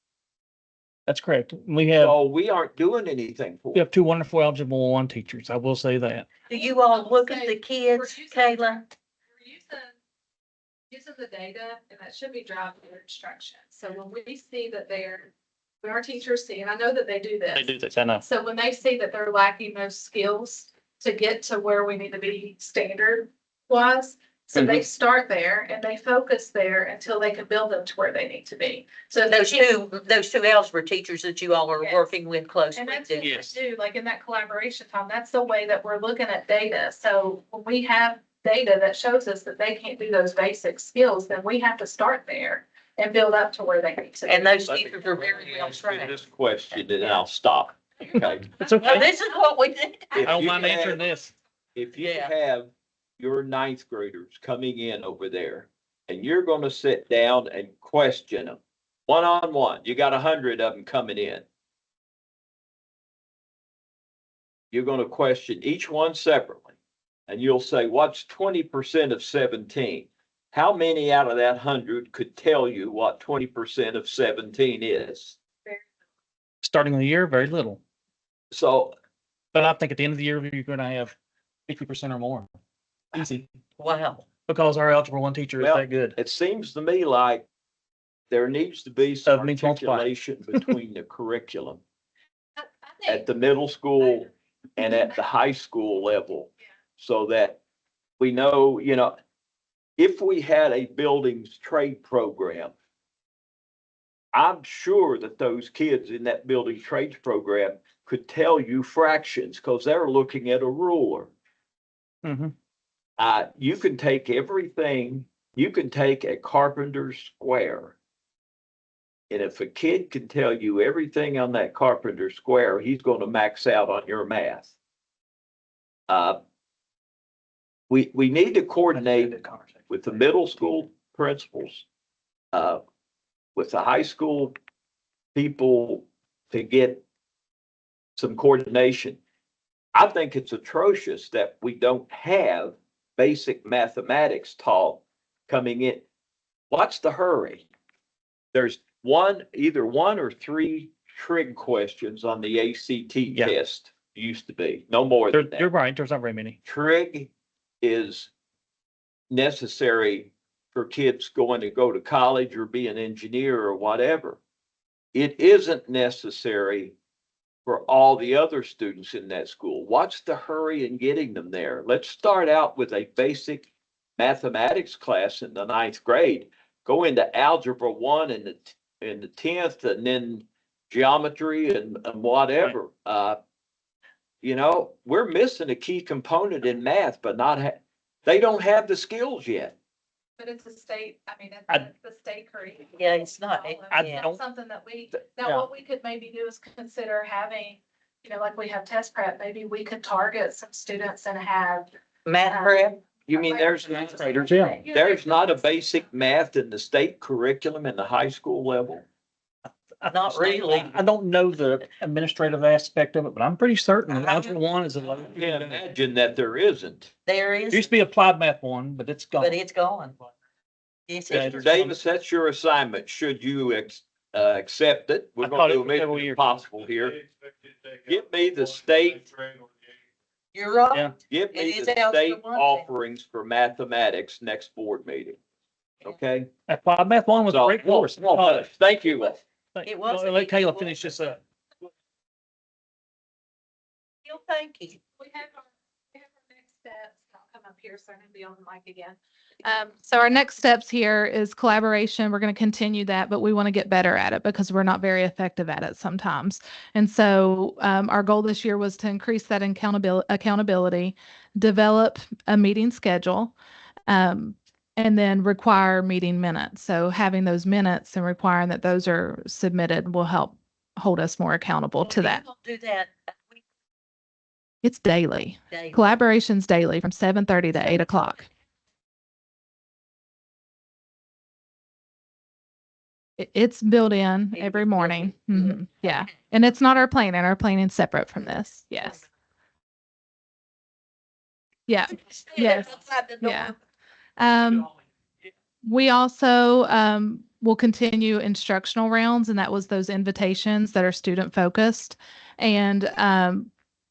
That's correct. We have, So we aren't doing anything for we them. have 2 wonderful algebra 1 teachers. I will say that. Do you all look at the kids, Kayla? We're using the data, and that should be driving their instruction. So when we see that our teachers see, and I know that they do this. They do this, I know. So when they see that they're lacking those skills, to get to where we need to be standard wise. So they start there and they focus there until they can build them to where they need to be. So Those two algebra teachers that you all are Yes. working with closely. And that's do. what we do, like in that collaboration time, that's the way that we're looking at data. So when we have data that shows us that they can't do those basic skills, then we have to start there and build up to where they need to. And be. those teachers are very well Ask you trained. this question and I'll stop. Okay. It's Well, okay. this is what we did. I don't If you mind answering have- this. If you Yeah. have your ninth graders coming in over there and you're gonna sit down and question them one-on-one, you got 100 of them coming in. You're gonna question each one separately and you'll say, what's 20% of 17? How many out of that 100 could tell you what 20% of 17 is? Starting of the year, very little. So But I think at the end of the year, you're going to have 50% or more. Easy. Wow. Because our Algebra 1 teacher is Well, that good. it seems to me like there needs to be some Of means multiply. articulation between the curriculum I at think- the middle school and at the high school level. So that we know, if we had a buildings trade program, I'm sure that those kids in that building trades program could tell you fractions because they're looking at a ruler. Mhm. You can take everything, you can take a carpenter's square. And if a kid can tell you everything on that carpenter's square, he's going to max out on your math. We need to coordinate with the middle school principals, with the high school people to get some coordination. I think it's atrocious that we don't have basic mathematics taught coming in. What's the hurry? There's either one or three trig questions on the ACT Yeah. test, used to be, no more than You're that. right. There's not very many. Trig is necessary for kids going to go to college or be an engineer or whatever. It isn't necessary for all the other students in that school. What's the hurry in getting them there? Let's start out with a basic mathematics class in the ninth grade. Go into algebra 1 in the 10th and then geometry and whatever. We're missing a key component in math, but they don't have the skills yet. But it's a state, I- it's the state curriculum. Yeah, it's not. I Yeah. don't- Something that Yeah. now what we could maybe do is consider having, like we have test prep, maybe we could target some students and have. Math prep. You mean there's graders, yeah. There's not a basic math in the state curriculum in the high school level? Not really. I don't know the administrative aspect of it, but I'm pretty certain that Algebra 1 is a low. I can't imagine that there isn't. There It used is, to be Applied Math 1, but it's gone. but it's gone. Yes, it Mr. is. Davis, that's your assignment. Should you accept it? We're I taught gonna it do for several Mission years. Impossible here. Give me the state, You're right. Yeah. give It me is the algebra state 1 then. offerings for mathematics next board meeting. Okay? Applied Math 1 was a So, great course. Thank you. It was a Let neat Kayla course. finish this up. Thank you. We have our next steps. I'll come up here so I can be on the mic again. So our next steps here is collaboration. We're going to continue that, but we want to get better at it because we're not very effective at it sometimes. And so our goal this year was to increase that accountability, develop a meeting schedule, and then require meeting minutes. So having those minutes and requiring that those are submitted will help hold us more accountable to that. We'll do that It's daily. daily. Collaboration's daily from 7:30 to 8 o'clock. It's built in It every is built morning. in. Mhm. Yeah. And it's not our planning. Our planning's separate from this. Yes. Yeah. Yes. Outside the door. Yeah. We also will continue instructional rounds, and that was those invitations that are student focused. And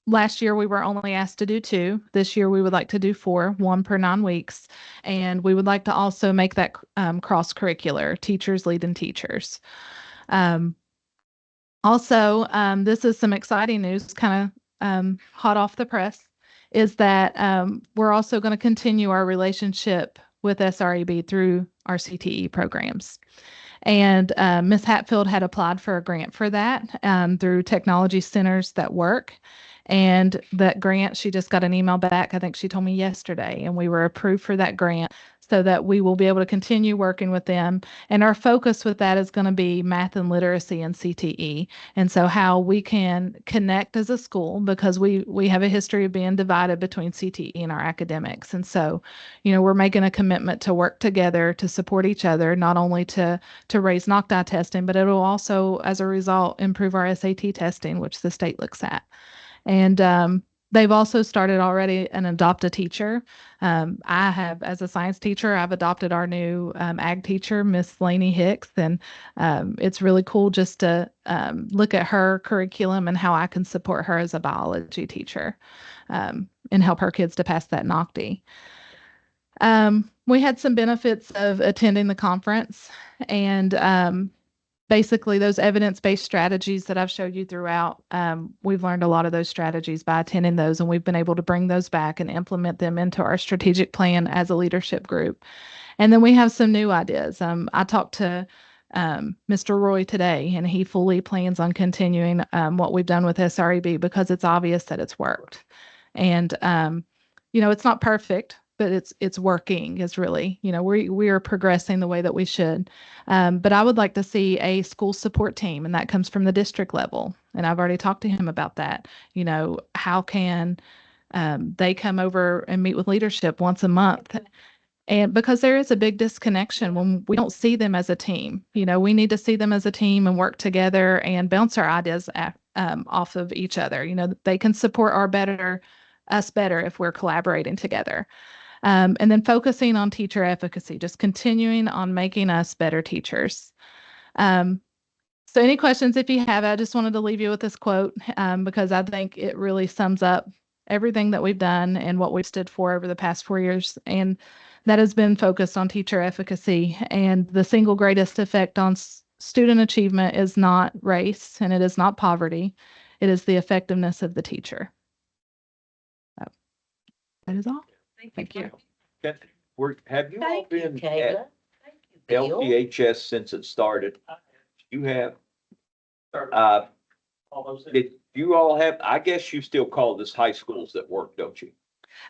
last year we were only asked to do 2. This year we would like to do 4, 1 per 9 weeks. And we would like to also make that cross curricular, teachers leading teachers. Also, this is some exciting news, kind of hot off the press, is that we're also going to continue our relationship with SREB through our CTE programs. And Ms. Hatfield had applied for a grant for that through Technology Centers That Work. And that grant, she just got an email back, I think she told me yesterday, and we were approved for that grant so that we will be able to continue working with them. And our focus with that is going to be math and literacy and CTE. And so how we can connect as a school, because we have a history of being divided between CTE and our academics. And so, you know, we're making a commitment to work together to support each other, not only to raise NOCDI testing, but it will also, as a result, improve our SAT testing, which the state looks at. And they've also started already an adopt a teacher. I have, as a science teacher, I've adopted our new ag teacher, Miss Laney Hicks, and it's really cool just to look at her curriculum and how I can support her as a biology teacher and help her kids to pass that NOCDI. We had some benefits of attending the conference, and basically those evidence-based strategies that I've showed you throughout, we've learned a lot of those strategies by attending those, and we've been able to bring those back and implement them into our strategic plan as a leadership group. And then we have some new ideas. I talked to Mr. Roy today, and he fully plans on continuing what we've done with SREB because it's obvious that it's worked. And you know, it's not perfect, but it's working. Is really, you know, we are progressing the way that we should. But I would like to see a school support team, and that comes from the district level. And I've already talked to him about that. You know, how can they come over and meet with leadership once a month? And because there is a big disconnection when we don't see them as a team. You know, we need to see them as a team and work together and bounce our ideas off of each other. You know, they can support us better if we're collaborating together. And then focusing on teacher efficacy, just continuing on making us better teachers. So any questions, if you have, I just wanted to leave you with this quote because I think it really sums up everything that we've done and what we've stood for over the past 4 years. And that has been focused on teacher efficacy. And the single greatest effect on student achievement is not race, and it is not poverty. It is the effectiveness of the teacher. So that is all. Thank you. Have you all Thank you, been Kayla. at Thank you, Bill. LTHS since it started? You have, did you all have, I guess you still call this high schools that work, don't you?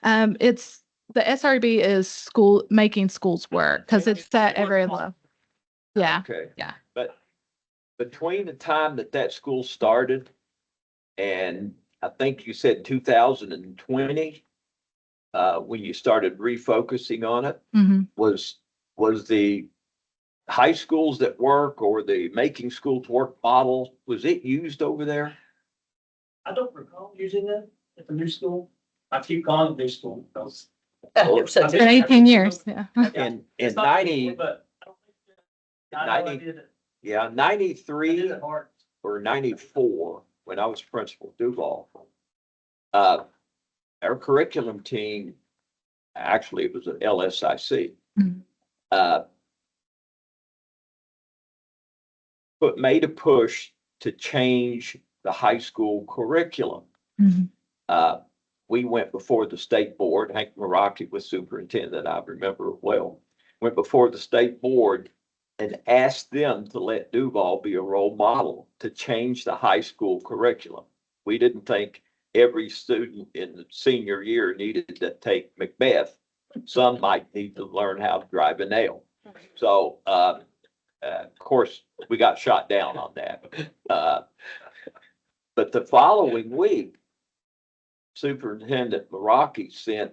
It's the SRB is making schools work because it's at every level. Yeah. Okay. Yeah. But between the time that school started and I think you said 2020, when you started refocusing on it, Mhm. was the high schools that work or the making schools work model, was it used over there? I don't recall using that at the new school. I keep calling it new school because. So It's been 18 years. Yeah. In It's not 90, but I don't think that- I know I 90 did it. yeah, I did 93 it hard. or 94, when I was principal at Duval. Our curriculum team, actually it was an LSIC. Mhm. But made a push to change the high school curriculum. Mhm. We went before the state board. Hank Meraki was superintendent. I remember it well. Went before the state board and asked them to let Duval be a role model to change the high school curriculum. We didn't think every student in the senior year needed to take Macbeth. Some might need to learn how to drive a nail. So, of course, we got shot down on that. But the following week, Superintendent Meraki sent,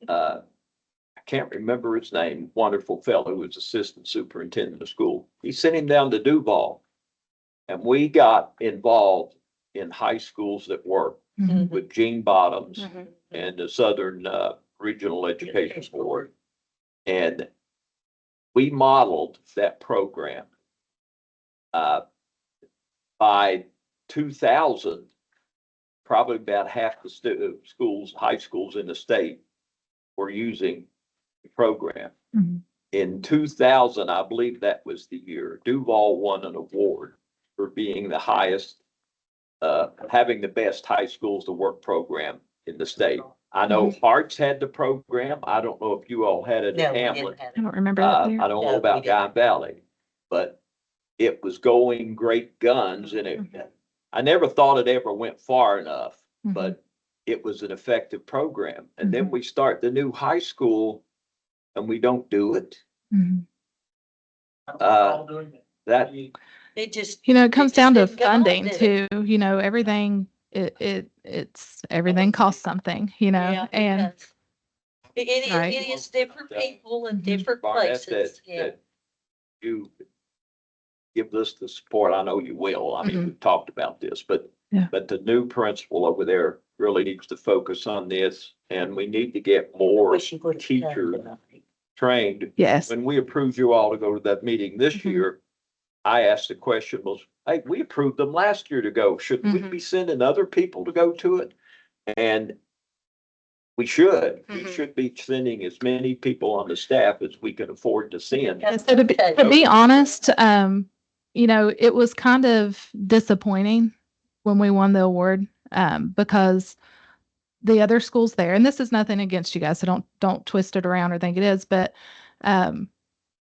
I can't remember his name, wonderful fellow who was assistant superintendent of school. He sent him down to Duval. And we got involved in high schools that work Mhm. with Gene Bottoms and the Southern Regional Education Board. And we modeled that program. By 2000, probably about half the schools, high schools in the state were using the program. Mhm. In 2000, I believe that was the year, Duval won an award for being the highest, having the best high schools to work program in the state. I know Hearts had the program. I don't know if you all had it No, in we Hamlet. didn't have I it. don't remember that I there. don't No, know we about didn't. Guy Valley, but it was going great guns and I never thought it ever went far enough, Mhm. but it was an effective program. And then Mhm. we start the new high school and we don't do it. Mhm. I don't recall doing that. That, It just. You know, it comes down to didn't come up, funding did it? too, you know, everything, it's, everything costs something, you know, Yeah, it and, does. It Right. is different people in Mhm. different Barnett, places, yeah. that you give us the support. I know you will. I mean, Mhm. we've talked about this, Yeah. but the new principal over there really needs to focus on this and we need to get more Wish you would've come teachers tonight. trained. yes. When we approved you all to go to that meeting this Mhm. year, I asked the question was, hey, we approved them last year to go. Should we Mhm. be sending other people to go to it? And we should. We Mhm. should be sending as many people on the staff as we can afford to send. Yeah. And so to be honest, you know, it was kind of disappointing when we won the award, because the other schools there, and this is nothing against you guys, so don't twist it around or think it is, but, um,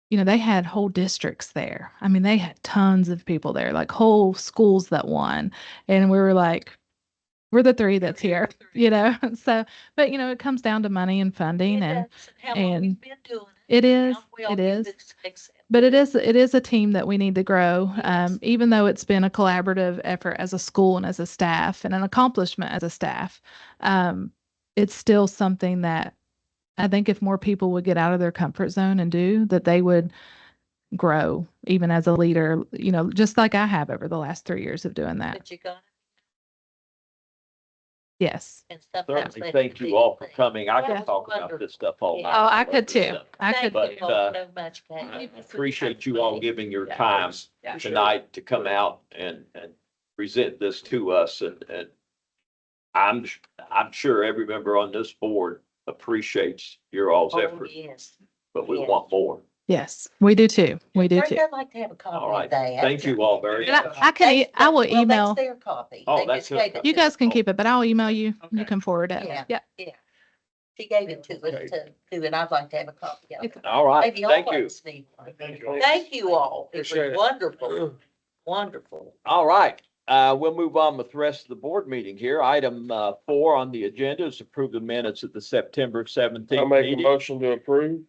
you know, they had whole districts there. I mean, they had tons of people there, like whole schools that won. And we were like, we're the three that's here, you know? So, but you know, it comes down to money and funding and How long we've and been doing it it. is, How well it we is. fix it. But it is a team that we need to grow. Yes. Even though it's been a collaborative effort as a school and as a staff and an accomplishment as a staff, it's still something that I think if more people would get out of their comfort zone and do that, they would grow even as a leader, you know, just like I have over the last 3 years of doing that. But you got, Yes. and sometimes Certainly, they thank do you all for things. coming. I That can was talk about wonderful. this stuff all Yeah. night. Oh, I could too. I Thank could you too. all so much, Kate. I appreciate you all giving your time Yeah. tonight to come out and present this to us and I'm sure every member on this board appreciates your all's Oh, effort, yes. but we yes. want more. Yes, we do too. We do Frank, too. I'd like to have a All copy of right. that. Thank you all very And much. I can, I will Well, email, that's their copy. Oh, They that's just it. gave it you to guys us. can keep it, but I'll email you. You Okay. can forward it. Yeah. Yeah. Yeah. She gave it to Okay. us to, and I'd like to have a copy of it. All right, Maybe all thank of you. us need one. Thank you. Thank you all. It was Appreciate it. wonderful, wonderful. All right, we'll move on with the rest of the board meeting here. Item 4 on the agenda is approve the minutes of the September 17th I'll make a meeting. motion to approve.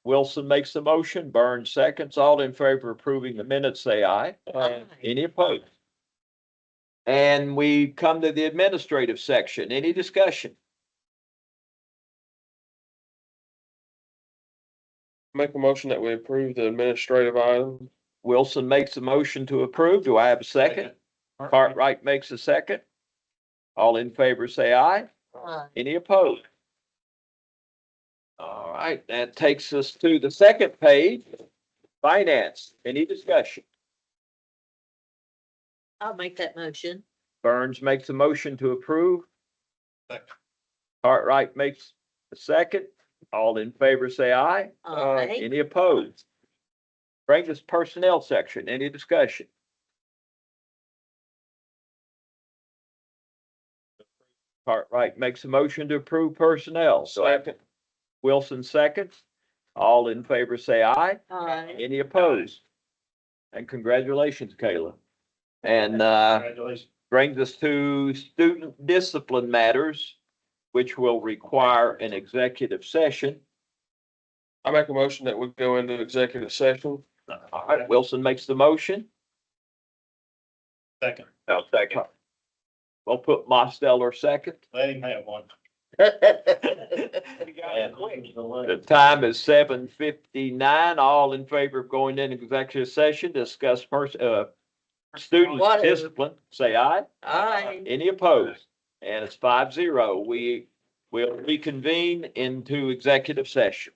Wilson makes the motion, Burns seconds. All in favor of approving the minutes, say aye. Aye. Any opposed? And we come to the administrative section. Any discussion? Make a motion that we approve the administrative items. Wilson makes the motion to approve. Do I have a second? Cartwright makes a second. All in favor, say aye. Aye. Any opposed? All right, that takes us to the second page, finance. Any discussion? I'll make that motion. Burns makes a motion to approve. Second. Cartwright makes a second. All in favor, say aye. Aye. Any opposed? Brings us personnel section. Any discussion? Cartwright makes a motion to approve personnel. Second. Wilson seconds. All in favor, say aye. Aye. Any opposed? And congratulations, Kayla. And, Congratulations. brings us to student discipline matters, which will require an executive session. I make a motion that we go into executive session. All right, Wilson makes the motion. Second. I'll second. We'll put Mosteller second. Let him have one. The time is 7:59. All in favor of going into executive session, discuss student Whatever. discipline, say aye. Aye. Any opposed? And it's 5-0. We will reconvene into executive session.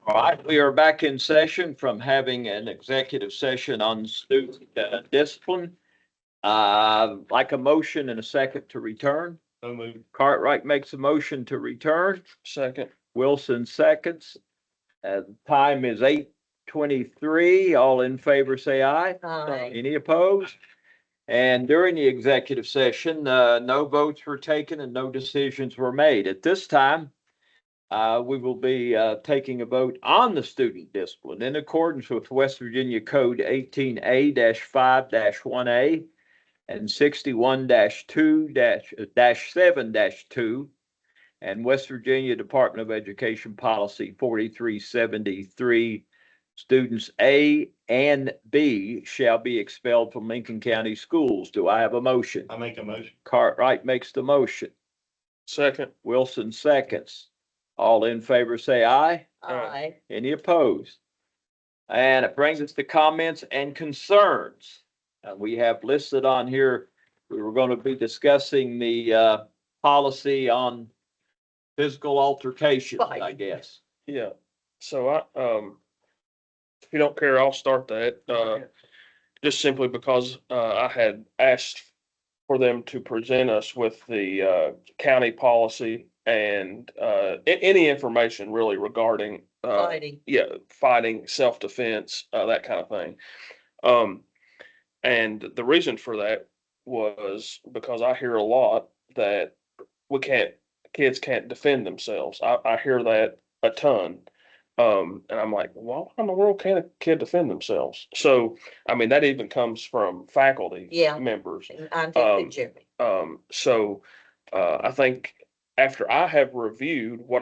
All right, we are back in session from having an executive session on student discipline. Like a motion and a second to return. So moved. Cartwright makes a motion to return. Second. Wilson seconds. Time is 8:23. All in favor, say aye. Aye. Any opposed? And during the executive session, no votes were taken and no decisions were made. At this time, we will be taking a vote on the student discipline in accordance with West Virginia Code 18A-5-1A and 61-2-7-2 and West Virginia Department of Education Policy 4373. Students A and B shall be expelled from Lincoln County Schools. Do I have a motion? I make a motion. Cartwright makes the motion. Second. Wilson seconds. All in favor, say aye. Aye. Any opposed? And it brings us to comments and concerns. We have listed on here, we were going to be discussing the policy on physical altercations, I guess. Yeah. So if you don't care, I'll start that. Just simply because I had asked for them to present us with the county policy and any information really regarding Fighting. fighting, self-defense, that kind of thing. And the reason for that was because I hear a lot that kids can't defend themselves. I hear that a ton. And I'm like, well, how in the world can a kid defend themselves? So, I mean, that even comes from faculty Yeah. members. I think that Jeremy. I think after I have reviewed what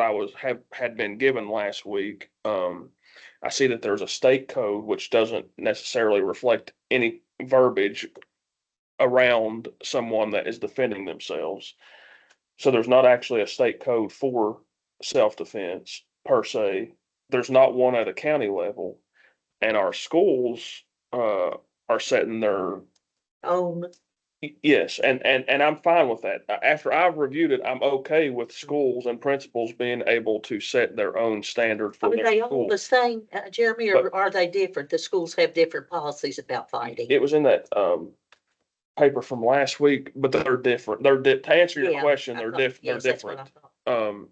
had been given last week, I see that there's a state code which doesn't necessarily reflect any verbiage around someone that is defending themselves. So there's not actually a state code for self-defense per se. There's not one at a county level, and our schools are setting their Own. yes, and I'm fine with that. After I've reviewed it, I'm okay with schools and principals being able to set their own standard for Are their they all school. the same, Jeremy, or are they different? The schools have different policies about fighting. It was in that paper from last week, but they're different. To answer your Yeah, question, I they're thought- different. yes, They're that's what I different. thought.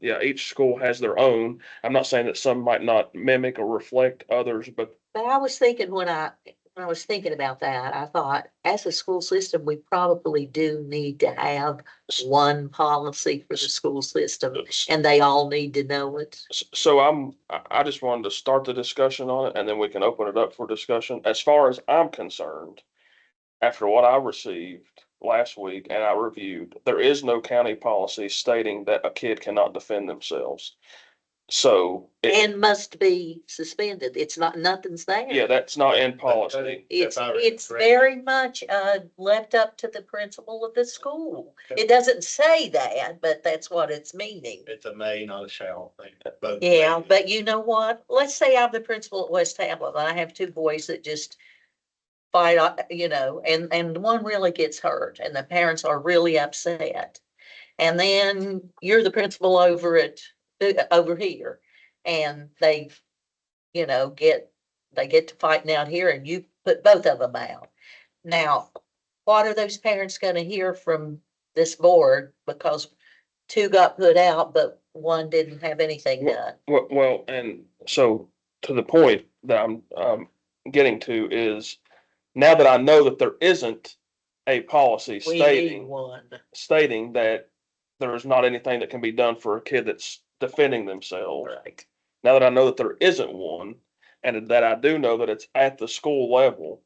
Yeah, each school has their own. I'm not saying that some might not mimic or reflect others, but But I was thinking when I was thinking about that, I thought, as a school system, we probably do need to have one policy for the school system, and they all need to know it. so I just wanted to start the discussion on it and then we can open it up for discussion. As far as I'm concerned, after what I received last week and I reviewed, there is no county policy stating that a kid cannot defend themselves. So, And must be suspended. It's not, nothing's there. yeah, that's not in policy. It's very much, left up to the principal of the school. It doesn't say that, but that's what it's meaning. It's a may, not a shall thing. Both Yeah, may. but you know what? Let's say I'm the principal at West Hamlet, and I have two boys that just fight, and one really gets hurt, and the parents are really upset. And then you're the principal over here, and they, get to fighting out here, and you put both of them out. Now, what are those parents gonna hear from this board? Because two got put out, but one didn't have anything done. Well, and so to the point that I'm getting to is now that I know that there isn't a policy We need one. stating that there is not anything that can be done for a kid that's defending themselves. Right. Now that I know that there isn't one, and that I do know that it's at the school level,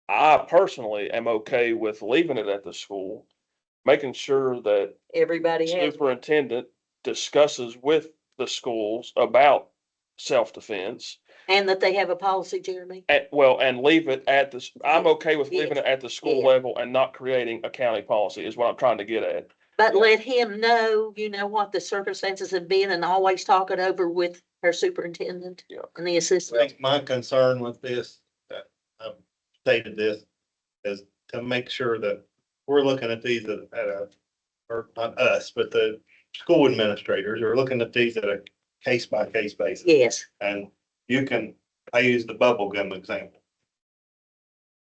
I personally am okay with leaving it at the school, making sure that Everybody has. superintendent discusses with the schools about self-defense. And that they have a policy, Jeremy? And leave it at I'm okay with leaving Yes. it at the school Yeah. level and not creating a county policy is what I'm trying to get at. But let him know, what the circumstances have been, and always talk it over with her superintendent Yeah. and the Well, assistant. my concern with this, I've stated this, is to make sure that we're looking at these or not us, but the school administrators are looking at these at a case by case basis. Yes, And you can, I use the bubble gum example.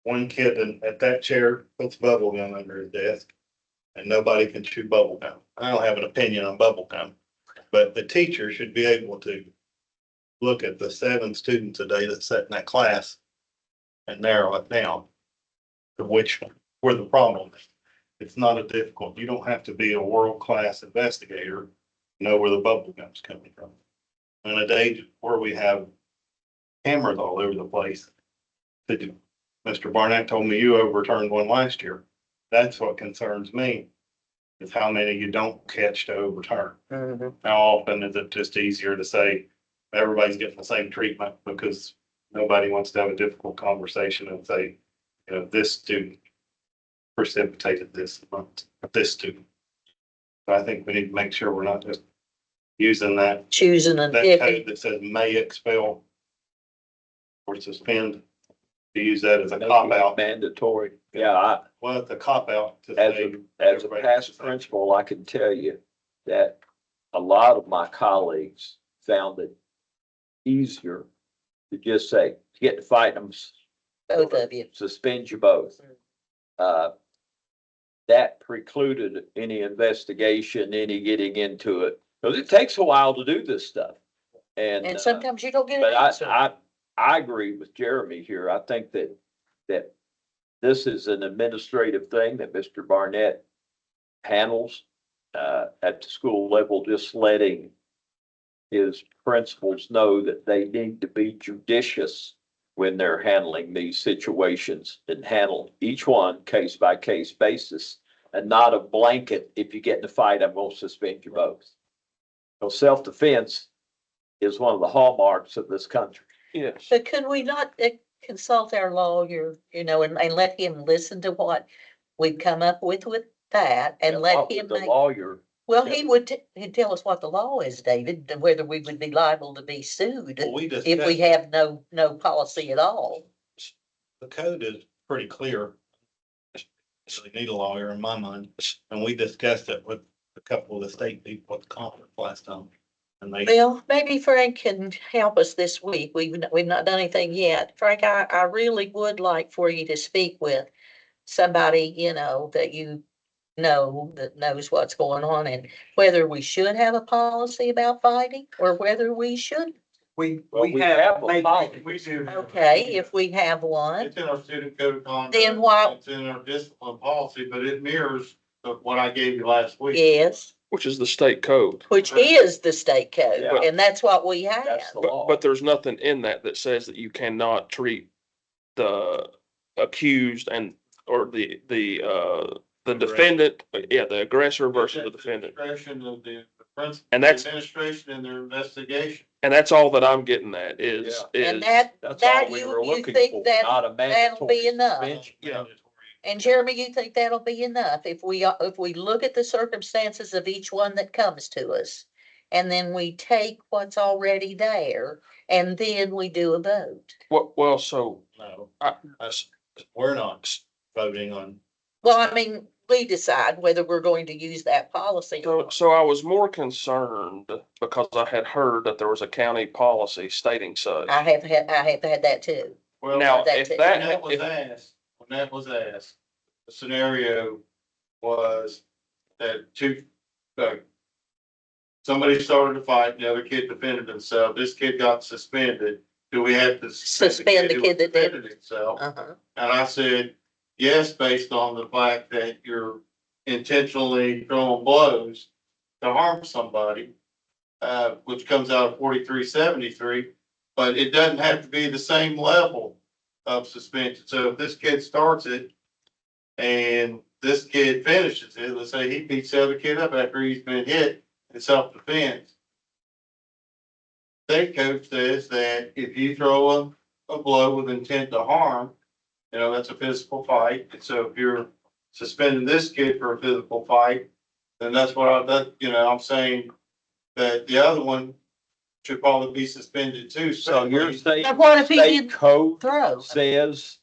One kid at that chair puts bubble gum under his desk and nobody can chew bubble gum. I don't have an opinion on bubble gum, but the teacher should be able to look at the 7 students a day that sit in that class and narrow it down to where the problem is. It's not a difficult, you don't have to be a world-class investigator to know where the bubble gum's coming from. In a day where we have cameras all over the place, Mr. Barnett told me you overturned one last year. That's what concerns me, is how many you don't catch to overturn. mhm. How often is it just easier to say everybody's getting the same treatment because nobody wants to have a difficult conversation and say, you know, this student precipitated this amongst this student. So I think we need to make sure we're not just using that Choosing and code picking. that says may expel or suspend, to use that as a cop out. Mandatory. Yeah, Well, it's a cop out to As say. as a everybody past gets the same. principal, I can tell you that a lot of my colleagues found it easier to just say, to get to fight them, Both of you. suspend you both. That precluded any investigation, any getting into it, because it takes a while to do this stuff. And sometimes you don't get an But answer. I agree with Jeremy here. I think that this is an administrative thing that Mr. Barnett handles, at the school level, just letting his principals know that they need to be judicious when they're handling these situations and handle each one case by case basis and not a blanket, if you get in a fight, I'm going to suspend you both. So self-defense is one of the hallmarks of this country. Yes. But could we not consult our lawyer, and let him listen to what we've come up with that and let him The make, lawyer, well, he'd tell us what the law is, David, and whether we would be liable to be sued Well, we if we discussed, have no policy at all. the code is pretty clear. Really need a lawyer in my mind, and we discussed it with a couple of the state people at the conference last time. And they, Well, maybe Frank can help us this week. We've not done anything yet. Frank, I really would like for you to speak with somebody, that that knows what's going on and whether we should have a policy about fighting or whether we shouldn't. Well, we have a policy. We do. Okay, if we have one, It's in our student code of conduct. Then why- It's in our discipline policy, but it mirrors what I gave you last week. yes, Which is the state code. which is the state code, Yeah. and that's what we have. That's the law. But there's nothing in that says that you cannot treat the accused or the defendant, the aggressor versus the defendant. Discretion of the principal. And that's- Administration in their investigation. And that's all that I'm getting at is, And is, That's all we you were looking think for, that not a that'll be mandatory enough? suspension. Yeah. And Jeremy, you think that'll be enough if we look at the circumstances of each one that comes to us? And then we take what's already there and then we do a vote. well, so no, I- we're not voting on. Well, I mean, we decide whether we're going to use that policy or not. So I was more concerned because I had heard that there was a county policy stating such. I have had that too. Well, Now, that if too. when that, that was if, asked, the scenario was that somebody started a fight, the other kid defended himself, this kid got suspended. Do we have to Suspend the who kid that did. defended himself? Uh-huh. And I said, yes, based on the fact that you're intentionally throwing blows to harm somebody, which comes out of 4373, but it doesn't have to be the same level of suspension. So if this kid starts it and this kid finishes it, let's say he beats the other kid up after he's been hit in self-defense. State code says that if you throw a blow with intent to harm, that's a physical fight. And so if you're suspending this kid for a physical fight, then that's what I'm saying that the other one should probably be suspended too. So you're saying But what if he state didn't code throw? says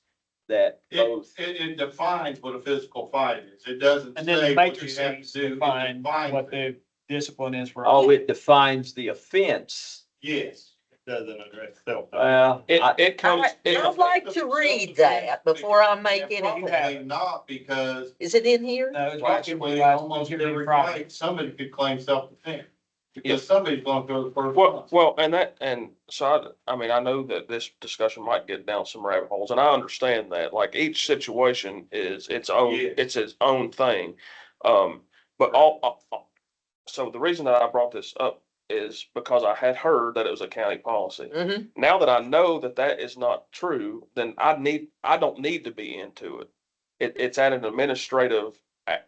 that both, It defines what a physical fight is. It doesn't And then say the what you have to matrices do. It define defines what it. discipline is for. Oh, it defines the offense. Yes, it doesn't address self. Well, It comes, I'd like to read that before I make Yeah, any. probably not, because Is it in here? No, it's practically right. almost Give it every Friday. fight, somebody could claim self-defense. Because somebody's gonna go the first well, one. well, and so I mean, I know that this discussion might get down some rabbit holes, and I understand that, like, each situation is its own, Yes. it's its own thing. But so the reason that I brought this up is because I had heard that it was a county policy. Mm-hmm. Now that I know that that is not true, then I don't need to be into it. It's at an administrative,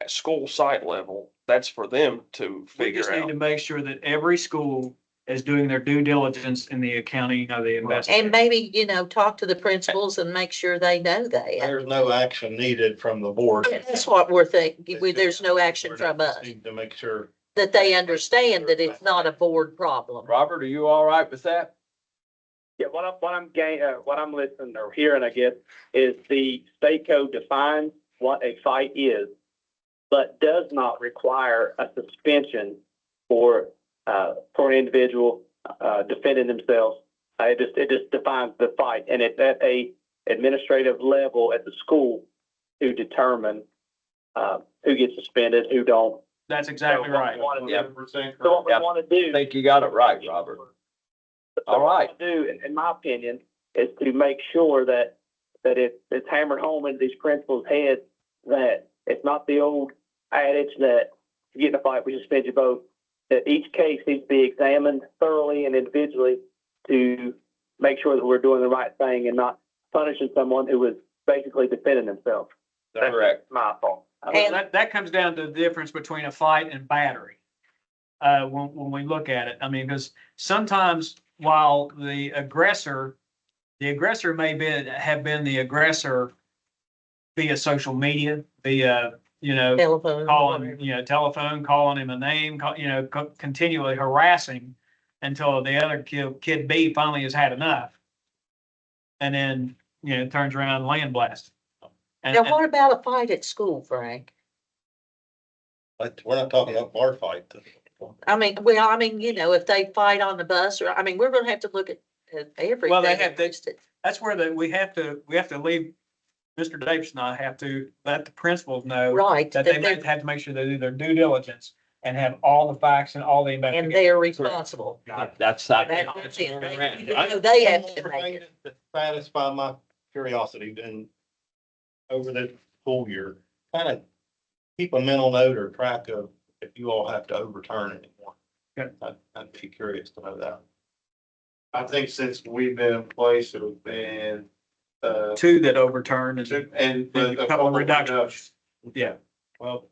school site level. That's for them to We figure just need out. to make sure that every school is doing their due diligence in the accounting of the investigation. And maybe, talk to the principals and make sure they know that. There's no action needed from the board. That's what we're thinking. There's no action from us, Need to make sure. that they understand that it's not a board problem. Robert, are you all right with that? Yeah, what I'm listening or hearing, I guess, is the state code defines what a fight is, but does not require a suspension for an individual defending themselves. It just defines the fight, and it's at a administrative level at the school to determine who gets suspended, who don't. That's exactly right. So what we Yep. want to I do. think you got it right, Robert. All right. What we wanna do, in my opinion, is to make sure that it's hammered home into these principals' heads that it's not the old adage that if you get in a fight, we suspend you both. That each case needs to be examined thoroughly and individually to make sure that we're doing the right thing and not punishing someone who was basically defending themselves. That's correct. My fault. Well, that comes down to the difference between a fight and battery. When we look at it, I mean, because sometimes while the aggressor may have been the aggressor via social media, via, Telephone. calling, telephone, calling him a name, continually harassing until the other kid B finally has had enough. And then, turns around and land blast. Now, what about a fight at school, Frank? But we're not talking about bar fight. If they fight on the bus we're gonna have to look at everything. Well, that's where we have to leave, Mr. Davis and I have to let the principals know Right, that they might have to make sure they do their due diligence and have all the facts and all the and investigation. they're responsible. That's. That's it. They have to make it. To satisfy my curiosity and over the school year, kind of keep a mental note or track of if you all have to overturn anymore. Good. I'd be curious to know that. I think since we've been in place, it's been, Two that overturned and. and a couple of reductions. Yeah. Well,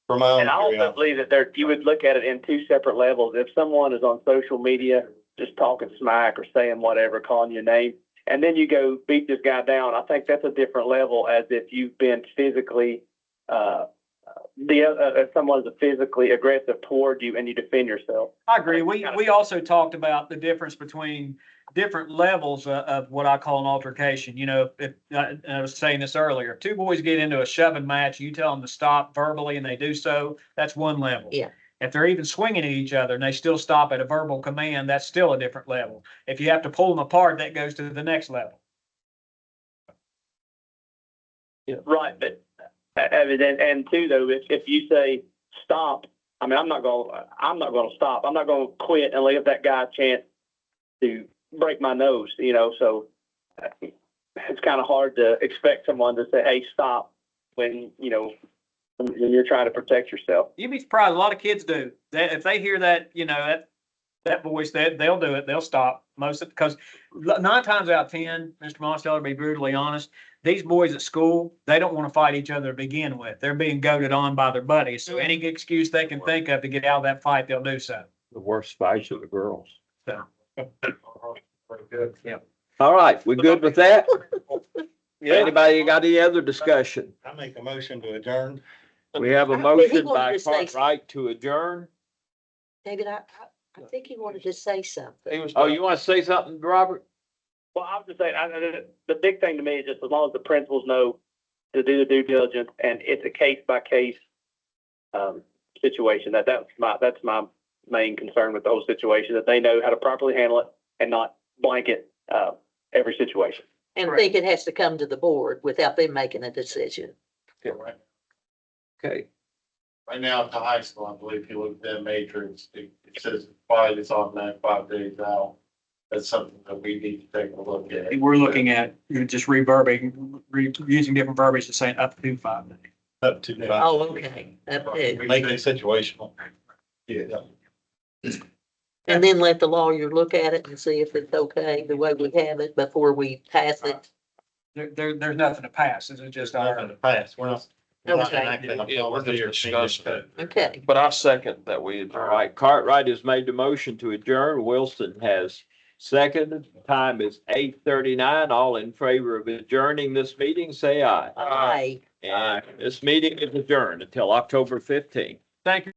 for my And I own also curiosity. believe that you would look at it in two separate levels. If someone is on social media, just talking smack or saying whatever, calling you a name, and then you go beat this guy down, I think that's a different level as if you've been physically, if someone's physically aggressive toward you and you defend yourself. I agree. We also talked about the difference between different levels of what I call an altercation. If I was saying this earlier, two boys get into a shoving match, you tell them to stop verbally and they do so, that's one level. Yeah. If they're even swinging at each other and they still stop at a verbal command, that's still a different level. If you have to pull them apart, that goes to the next level. Right, but and two though, if you say stop, I mean, I'm not going to stop. I'm not going to quit and leave that guy a chance to break my nose. So it's kind of hard to expect someone to say, "Hey, stop," when when you're trying to protect yourself. You'd be surprised. A lot of kids do. If they hear that, that voice, they'll do it. They'll stop because 9 times out of 10, Mr. Monsteller, to be brutally honest, these boys at school, they don't want to fight each other to begin with. They're being goaded on by their buddies. So any excuse they can think of to get out of that fight, they'll do so. The worst fights are the girls. So, Yeah. All right, we good with that? Anybody got any other discussion? I make a motion to adjourn. We have a He motion wanted by to say Cartwright to adjourn. David, I think he wanted to say something. He was. Oh, you want to say something, Robert? Well, I'm just saying, the big thing to me is just as long as the principals know to do the due diligence and it's a case by case situation. That's my main concern with the whole situation, that they know how to properly handle it and not blanket, every situation. And think it has to come to the board without them making a decision. Okay, Right now at the high school, I believe if you look at that matrix, it says quiet is automatic 5 days out. That's something that we need to take a look at. We're looking at just using different verbiage to say up to 5 days. Up to five. Oh, okay, up to. Make it situational. Yeah. And then let the lawyer look at it and see if it's okay, the way we have it before we pass it. There's nothing to pass. This is just Nothing our, to pass. We're not. we're not Okay. enacting a Yeah, we're just policy or changing discussing it. code. Okay. But I second that we all adjourn. right, Cartwright has made the motion to adjourn. Wilson has seconded. Time is 8:39. All in favor of adjourning this meeting, say aye. Aye. And this meeting is adjourned until October 15th. thank you.